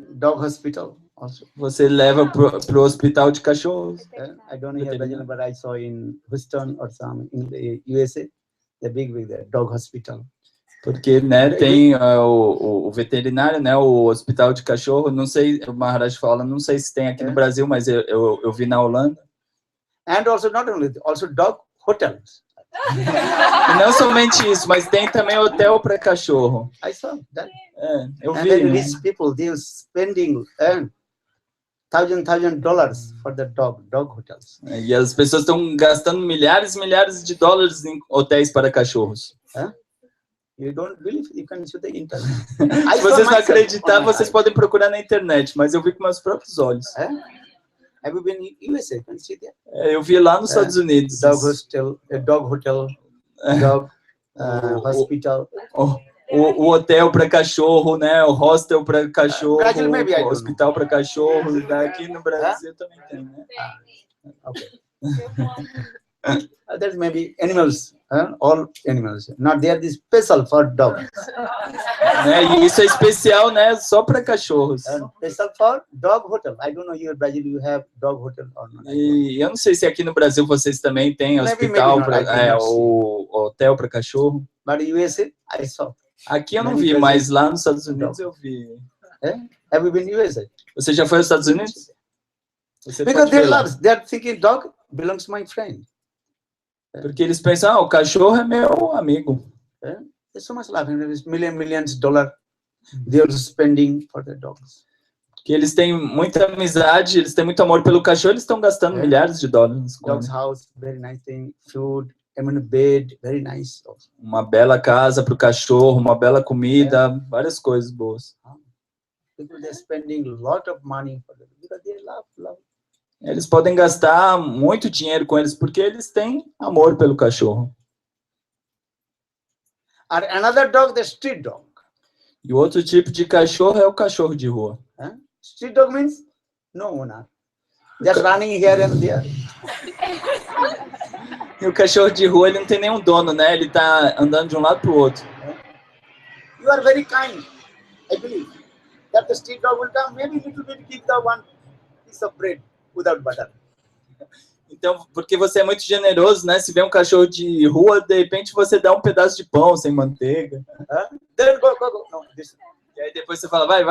Dog hospital also. Você leva pro hospital de cachorros. I don't know here Brazil, but I saw in Houston or some in the USA, the big there, dog hospital. Porque, né, tem o veterinário, né, o hospital de cachorro, não sei, o Maharaja fala, não sei se tem aqui no Brasil, mas eu vi na Holanda. And also not only, also dog hotels. E não somente isso, mas tem também hotel para cachorro. I saw that. Eu And vi. then rich people, they were spending $1,000 for the dog hotels. E as pessoas estão gastando milhares e milhares de dólares em hotéis para cachorros. You don't believe, you can see the internet. Se vocês não acreditarem, vocês podem procurar na internet, mas eu vi com meus próprios olhos. Have you been in USA? You can see there. Eu vi lá nos Estados Unidos. Dog hostel, dog hotel, dog hospital. O hotel para cachorro, né? O hostel para cachorro, Brazil, maybe, o hospital para cachorro. Aqui no Brasil também tem, né? Okay. There's maybe animals, all animals. Not there is special for dogs. E isso é especial, né? Só para cachorros. Special for dog hotel. I don't know here in Brazil you have dog hotel or not. E eu não sei se aqui no Brasil vocês também têm hospital, o hotel para cachorro. But USA, I saw. Aqui eu não vi, mas lá nos Estados Unidos eu vi. Have you been in USA? Você já foi aos Estados Unidos? Because they're thinking dog belongs to my friend. Porque eles pensam, o cachorro é meu amigo. There's so much love. Millions of dollars they are spending for the dogs. Que eles têm muita amizade, eles têm muito amor pelo cachorro, eles estão gastando milhares de dólares. Dog's house, very nice thing. Food, bed, very nice. Uma bela casa para o cachorro, uma bela comida, várias coisas boas. People they're spending a lot of money for them because they love. Eles podem gastar muito dinheiro com eles porque eles têm amor pelo cachorro. Another dog, the street dog. E o outro tipo de cachorro é o cachorro de rua. Street dog means no owner. Just running here and there. E o cachorro de rua, ele não tem nenhum dono, né? Ele tá andando de um lado para o outro. You are very kind, I believe. That the street dog will come, maybe little bit give the one piece of bread without butter. Então, porque você é muito generoso, né? Se vê um cachorro de rua, de repente você dá um pedaço de pão sem manteiga. Then go. No, this. E aí depois você fala, vai.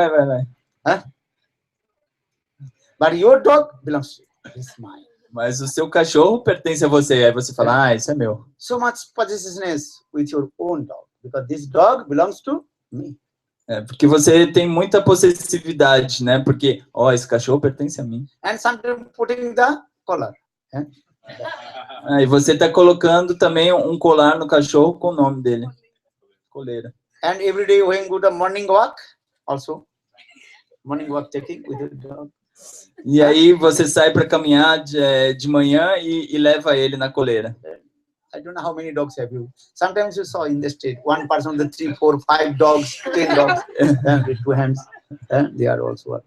But your dog belongs to you. It's mine. Mas o seu cachorro pertence a você. Aí você fala, isso é meu. So much possessiveness with your own dog. Because this dog belongs to me. Porque você tem muita possessividade, né? Porque, esse cachorro pertence a mim. And sometimes putting the collar. E você está colocando também um colar no cachorro com o nome dele. Coleira. And every day when go to morning walk, also. Morning walk taking with the dog. E aí você sai para caminhar de manhã e leva ele na coleira. I don't know how many dogs have you. Sometimes you saw in the street, one person with 3, 4, 5 dogs, 10 dogs, with 2 hands. They are also.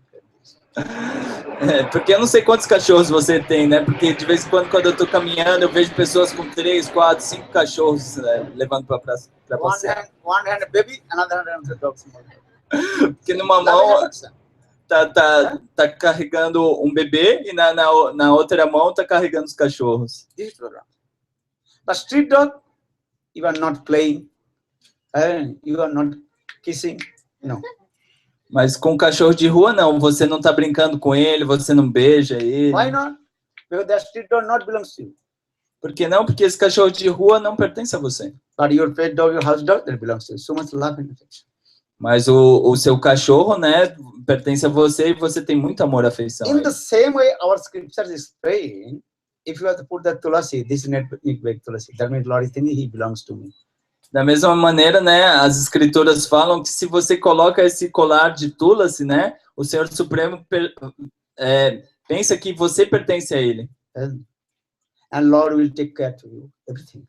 Porque eu não sei quantos cachorros você tem, né? Porque de vez em quando eu tô caminhando, eu vejo pessoas com 3, 4, 5 cachorros levando para passear. One hand a baby, another hand a dog. Porque numa mão tá carregando um bebê e na outra mão tá carregando os cachorros. But street dog, you are not playing, you are not kissing, no. Mas com o cachorro de rua, não. Você não tá brincando com ele, você não beija ele. Why not? Because the street dog not belongs to you. Por que não? Porque esse cachorro de rua não pertence a você. But your pet dog, your house dog, that belongs to you. So much love and affection. Mas o seu cachorro, né, pertence a você e você tem muito amor e afeição. In the same way, our scriptures is praying. If you have to put the tulasi, this net tulasi, that means Lord is thinking he belongs to me. Da mesma maneira, né, as escrituras falam que se você coloca esse colar de tulasi, né, o Senhor Supremo pensa que você pertence a ele. And Lord will take care to you everything.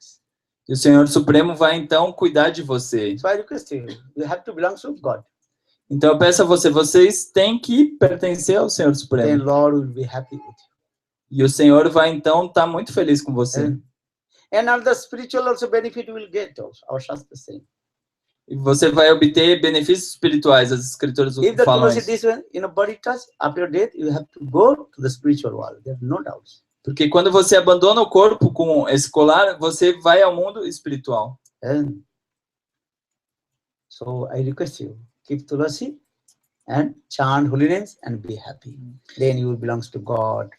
E o Senhor Supremo vai então cuidar de você. So I request you, you have to belong to God. Então eu peço a você, vocês têm que pertencer ao Senhor Then Supremo. Lord will be happy with you. E o Senhor vai então estar muito feliz com você. And all the spiritual also benefit you will get also. Our Shastra saying. E você vai obter benefícios espirituais. As escrituras If the falam tulasi isso. this way, in a body touch, after your death, you have to go to the spiritual world. There are no doubts. Porque quando você abandona o corpo com esse colar, você vai ao mundo espiritual. And so I request you, keep tulasi and chant holy names and be happy. Then you will belong to God.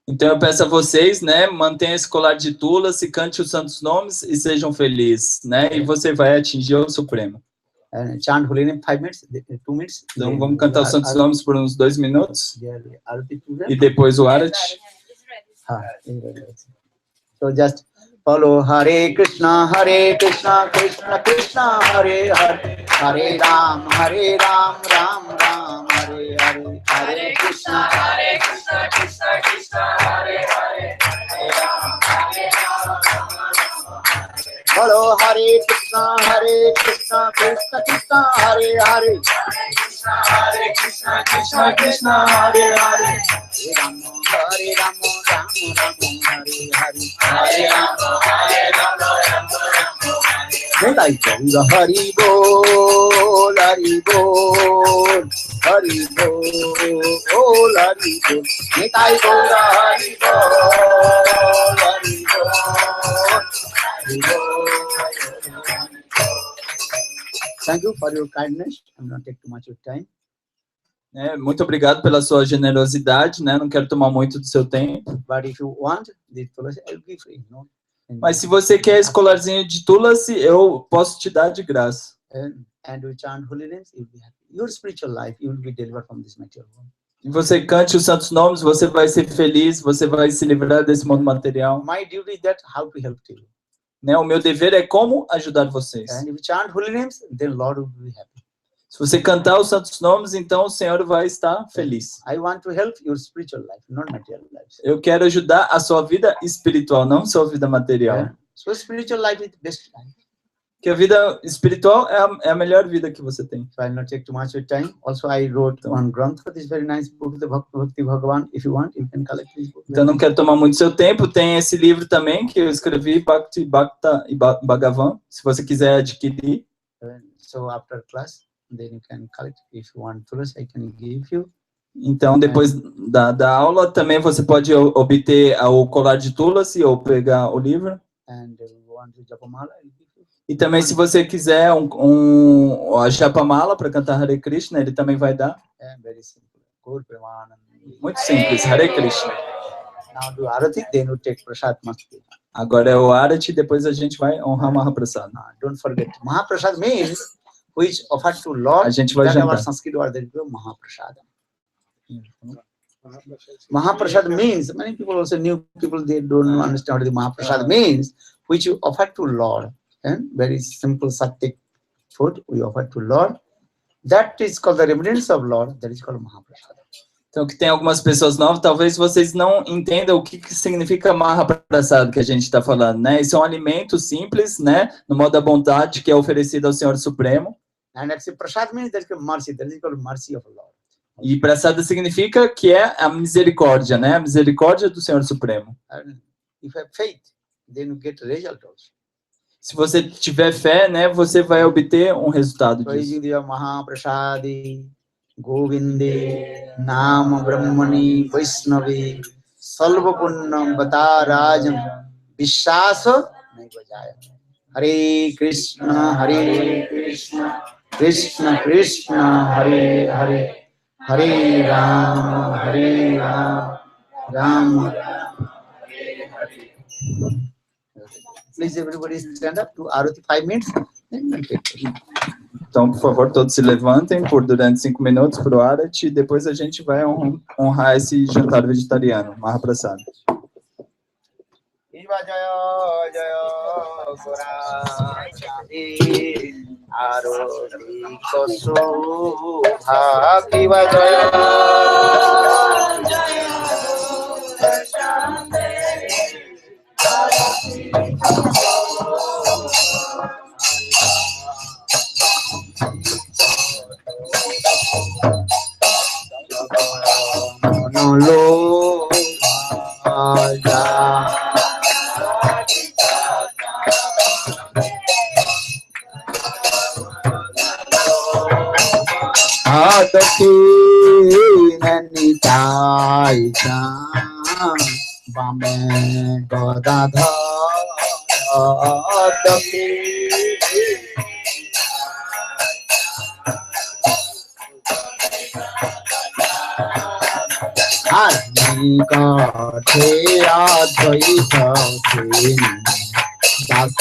Então eu peço a vocês, né, mantenham esse colar de tulas, se cante os santos nomes e sejam felizes, né? E você vai atingir o Supremo. And chant holy name 5 minutes, 2 minutes. Então vamos cantar os santos nomes por uns 2 minutos e E depois o Arati. So just follow Hare Krishna, Krishna Krishna, Hare Hare, Hare Ram, Ram Ram, Hare Hare, Hare Krishna, Krishna Krishna, Hare Hare, Hare Ram, Ram Ram. Follow Hare Krishna, Krishna Krishna, Hare Hare, Hare Krishna, Krishna Krishna, Hare Hare, Hare Ram, Ram Ram, Hare Hare, Hare Ram, Ram Ram, Hare Hare. Hari Bol, Hari Bol, Hari Bol, Hari Bol. Nitai Gaura, Hari Bol, Hari Bol, Hari Bol. Thank you for your kindness. I'm not take too much of time. Muito obrigado pela sua generosidade, né? Não quero tomar muito do seu tempo. But if you want this tulasi, I'll give free. No? Mas se você quer esse colarzinho de tulasi, eu posso te dar de graça. And you chant holy names, you'll be happy. Your spiritual life, you will be delivered from this material world. E você cante os santos nomes, você vai ser feliz, você vai se livrar desse mundo material. My duty is that how to help you. Né? O meu dever é como ajudar vocês. And if you chant holy names, then Lord will be happy. Se você cantar os santos nomes, então o Senhor vai estar feliz. I want to help your spiritual life, not material life. Eu quero ajudar a sua vida espiritual, não sua vida material. So spiritual life is the best life. Que a vida espiritual é a melhor vida que você tem. So I'll not take too much of time. Also, I wrote one grantha, this very nice book, the Bhakti Bhagavan. If you want, you can collect this book. Então não quero tomar muito seu tempo. Tem esse livro também que eu escrevi, Bhakti Bhakta e Bhagavan. Se você quiser adquirir. So after class, then you can collect. If you want tulasi, I can give you. Então depois da aula também você pode obter o colar de tulasi ou pegar o livro. And you want to japamala, I'll give you. E também se você quiser a japamala para cantar Hare Krishna, ele também vai dar. Very simple. Muito simples, Hare Krishna. Now do Arati, then you take Prasad Masti. Agora é o Arati, depois a gente vai honrar Mahaprasad. Don't forget, Mahaprasad means which offered to Lord. A gente vai that our jantar. Sanskrit word is Mahaprasad. Mahaprasad means, many people also, new people, they don't understand what the Mahaprasad means, which you offer to Lord. And very simple sattvic food we offer to Lord. That is called the remembrance of Lord. That is called Mahaprasad. Então, que tem algumas pessoas novas, talvez vocês não entendam o que significa Mahaprasad que a gente está falando, né? Isso é um alimento simples, né? No modo da bondade que é oferecido ao Senhor Supremo. And actually, Prasad means that is called mercy. That is called mercy of Lord. E prasada significa que é a misericórdia, né? A misericórdia do Senhor Supremo. And if you have faith, then you get result also. Se você tiver fé, né, você vai obter um resultado disso. Praise Mahaprasadi, Govinde, Nama Brahmani, Vaishnavi, Salva Punnam, Batarajam, Vishasa, Hare Krishna, Krishna Krishna, Hare Hare, Hare Ram, Ram Ram. Please everybody stand up to Arati 5 minutes. Then we'll take it. Então, por favor, todos se levantem durante 5 minutos para o Arati e depois a gente vai honrar esse jantar vegetariano, Mahaprasad. Shiva Jaya Jaya Surachandi Aroti Kosubha Shiva Jaya Jaya Surachandi দক্ষিণে নিতাই চাঁদ বামে গদাধর দক্ষিণে আর নিকটে অদ্বৈত দাস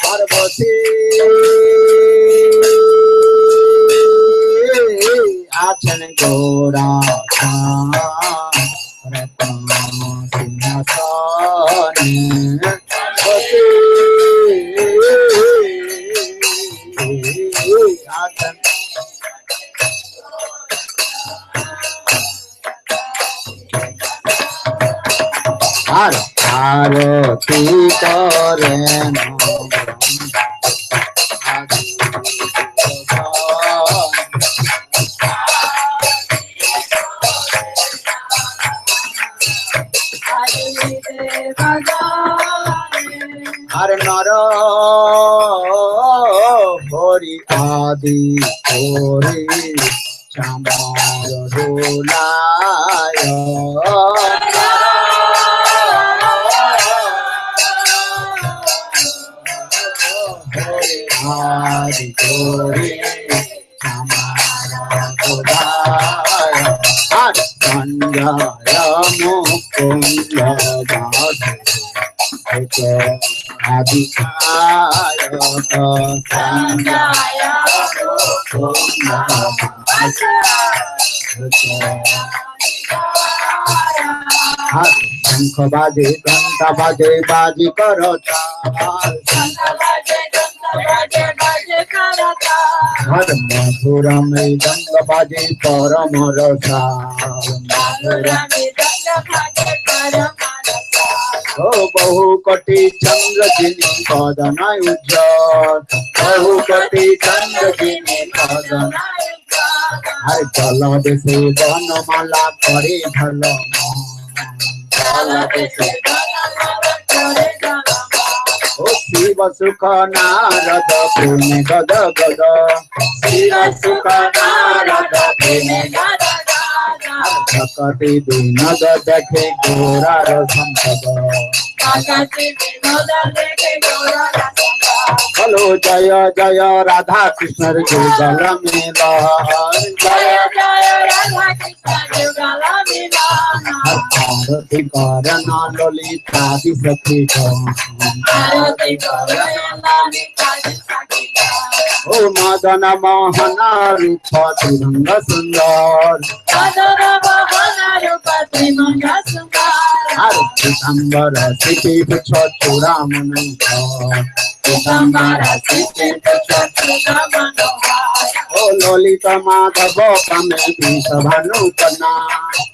পার্বতী আছেন গোরা আর আরতি করেন আর নর হরি আদি হরি চামার দোলায় হরি আদি হরি চামার দোলায় আর সঞ্জয় মুকুন্দ দাস আদিকায় সঞ্জয় মুকুন্দ দাস শঙ্খ বাজে ঘন্টা বাজে বাজি করো হর মধুর মৃদঙ্গ বাজে পরম রসা ও বহু কোটি চন্দ্র যিনি বদনায় উজ্জ্বল বহু কোটি চন্দ্র যিনি বদনায় আর জল দেশে বনমালা করে ঢল ও শিব সুখ নারদ প্রেমে গদ গদ শিব সুখ নারদ প্রেমে গদ ভকতি বিনোদ দেখে গোরার সম্পদ বলো জয় জয় রাধা কৃষ্ণর যুগল মিলন জয় জয় রাধা কৃষ্ণ যুগল মিলন আরতি করন ললিতা সখী আরতি করন ললিতা সখী ও মদন মোহন রূপ তিরঙ্গ সুন্দর মদন মোহন রূপ তিরঙ্গ সুন্দর আর পীতাম্বর সিটি পুচ্ছ চূড়ামণ পীতাম্বর সিটি পুচ্ছ চূড়ামণ ও ললিতা মাধব কামে বৃষভানু কন্যা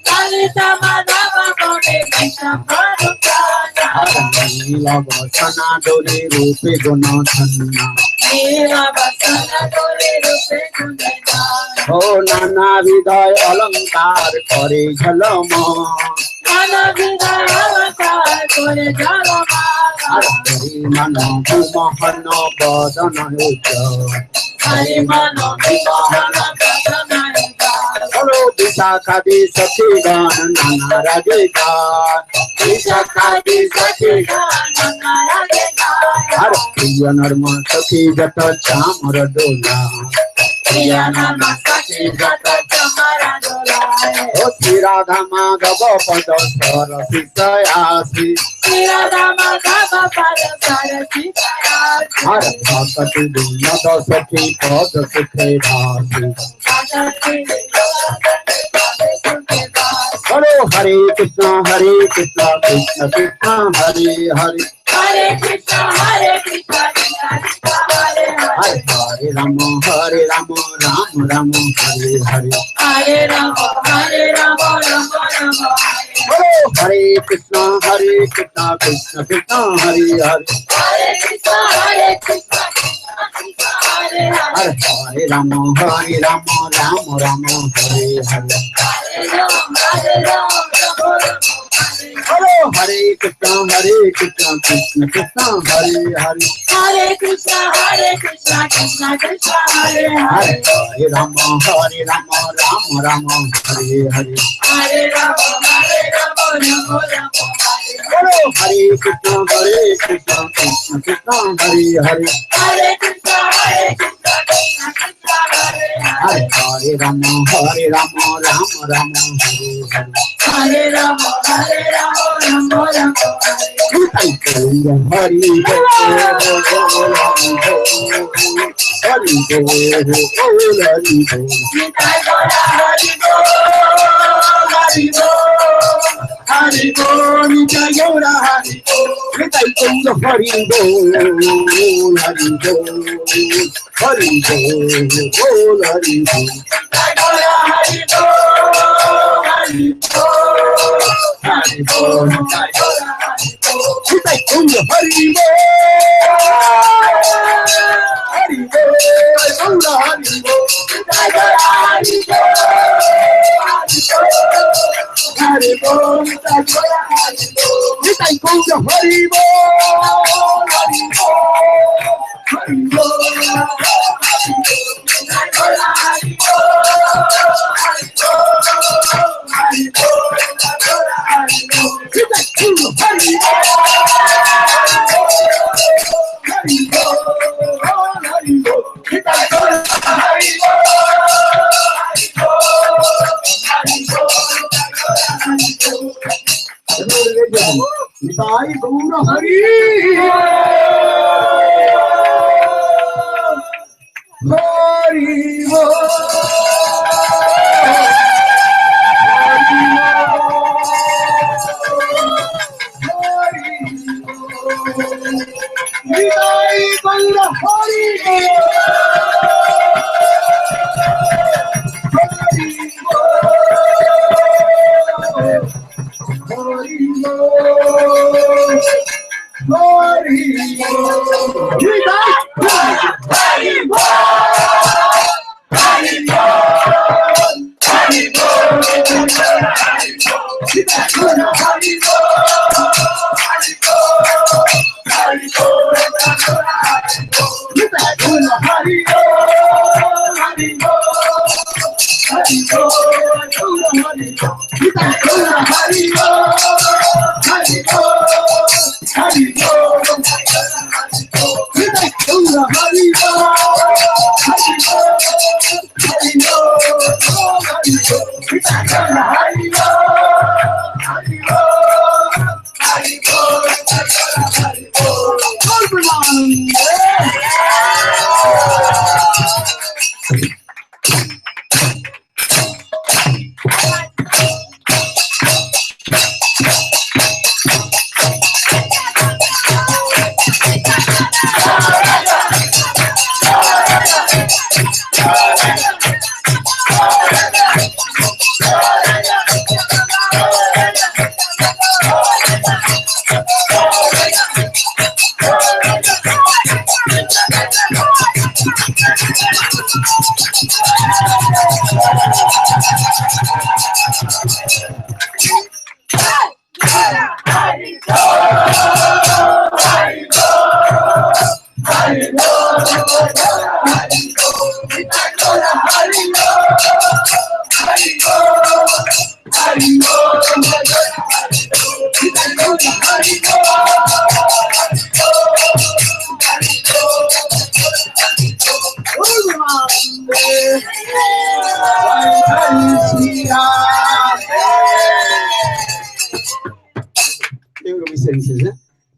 ললিতা মাধব কামে বৃষভানু কন্যা নীল বসনা ডোরে রূপে গুণ ধন্যা নীল বসনা ডোরে রূপে গুণ ধন্যা ও নানা হৃদয় অলঙ্কার করে ঝলম নানা হৃদয় অলঙ্কার করে ঝলম হরি মন মোহন বদন হরি মন মোহন বদন বলো বিশাখাদি সখী গান নানা রাগে গান বিশাখাদি সখী গান নানা রাগে গান হর প্রিয় নর্ম সখী যত চামর দোলা প্রিয় নর্ম সখী যত চামর দোলা ও শ্রী রাধা মাধব পদ সরসি সয়াসি শ্রী রাধা মাধব পদ সরসি সয়াসি হর ভকতি বিনোদ সখী পদ সুখে ভাসি बोलो हरे कृष्ण कृष्ण कृष्ण हरे हरे हरे कृष्ण हरे हरे हरे राम राम राम हरे हरे हरे राम राम राम बोलो हरे कृष्ण कृष्ण कृष्ण हरे हरे हरे कृष्ण हरे हरे हरे राम राम राम हरे Hare Hello, Hare Krishna, Krishna Krishna, Hare Hare. Hare Krishna, Krishna Krishna, Hare Hare. Hare Rama, Rama Rama, Hare Hare. Hare Rama, Rama Rama, Hello, Hare Krishna, Krishna Krishna, Hare Hare. Hare Krishna, Krishna Krishna, Hare Hare. Hare Rama, Rama Rama, Hare Hare. Hare Rama, Rama Rama, Hare Hare.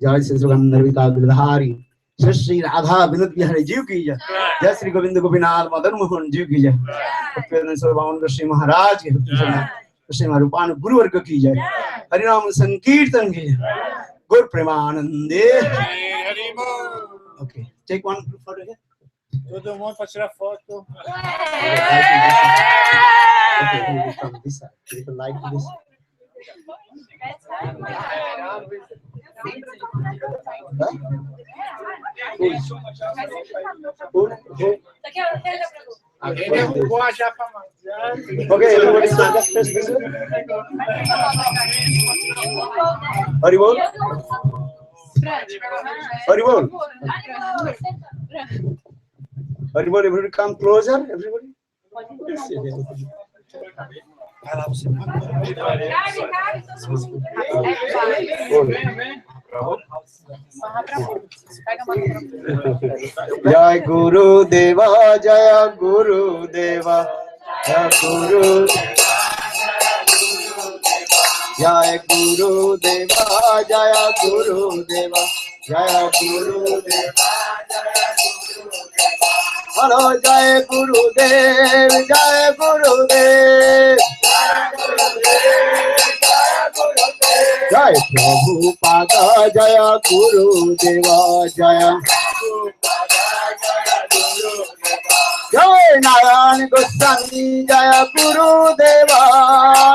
जय श्री गिरधारी जय श्री राधा विनोद बिहारी जीव की जय। जय श्री गोविंद गोपीनाथ मदन मोहन जीव की जय। श्री महाराज के श्री रूपान गुरुवर्ग की जय। हरिनाम संकीर्तन की गुरु प्रेमानंदे। Okay, take one photo here. Todo mundo para tirar foto. Okay, from this side. People like this. Alguém derrubou a japa, mano. Okay, everybody stand up, please. Haribol. Haribol. Haribol, everybody come closer, everybody. Jai Guru Deva, Jaya Guru Deva, Jaya Guru. Jai Guru Deva, Jaya Guru Deva, Jaya Guru Deva. Hello, Jai Guru Dev, Jai Guru Dev. Jai Prabhupada, Jaya Guru Deva, Jaya. Jai Narayan Goswami, Jaya Guru Deva,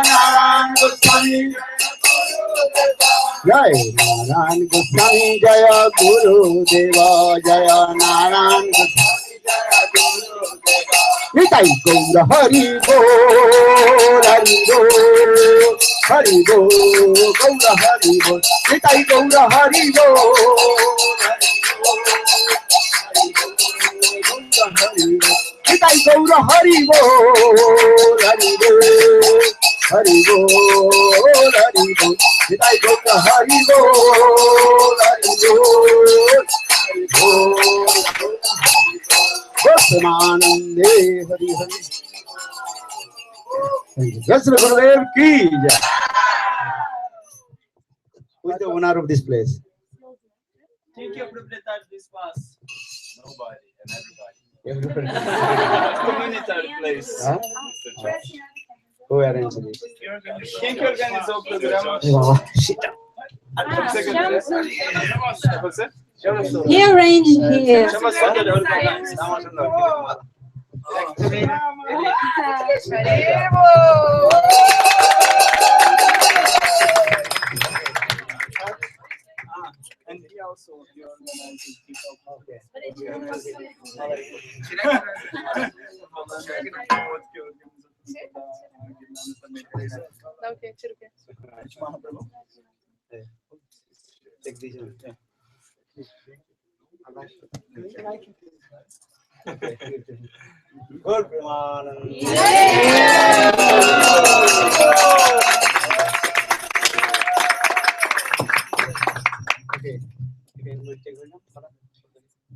Narayan Goswami. Jai Narayan Goswami, Jaya Guru Deva, Jaya Narayan Goswami. Nitai Gaura Hari Bol, Hari Bol, Hari Bol, Gaura Hari Bol. Nitai Gaura Hari Bol, Nitai Gaura Hari Bol, Hari Bol, Hari Bol, Hari Bol. Nitai Gaura Hari Bol, Hari Bol, Hari Bol. Gosvamanande Hari Hari. Jai Shri Gurudev ki jai. Who is the owner of this place? Quem que é o proprietário do espaço? Nobody and everybody. Community place. Huh? Who arranged this? Quem que organizou o programa? É você? He arranged here. Chama só que ele organiza. Dá uma ajuda aqui. And he also organizes people. Okay.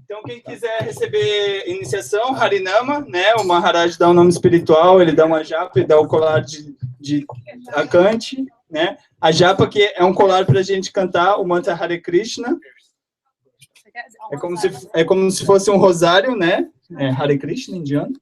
Então, quem quiser receber iniciação, Harinama, né? O Maharaja dá um nome espiritual, ele dá uma japa e dá o colar de Akante, né? A japa que é um colar para a gente cantar o mantra Hare Krishna. É como se fosse um rosário, né? Hare Krishna, indiano.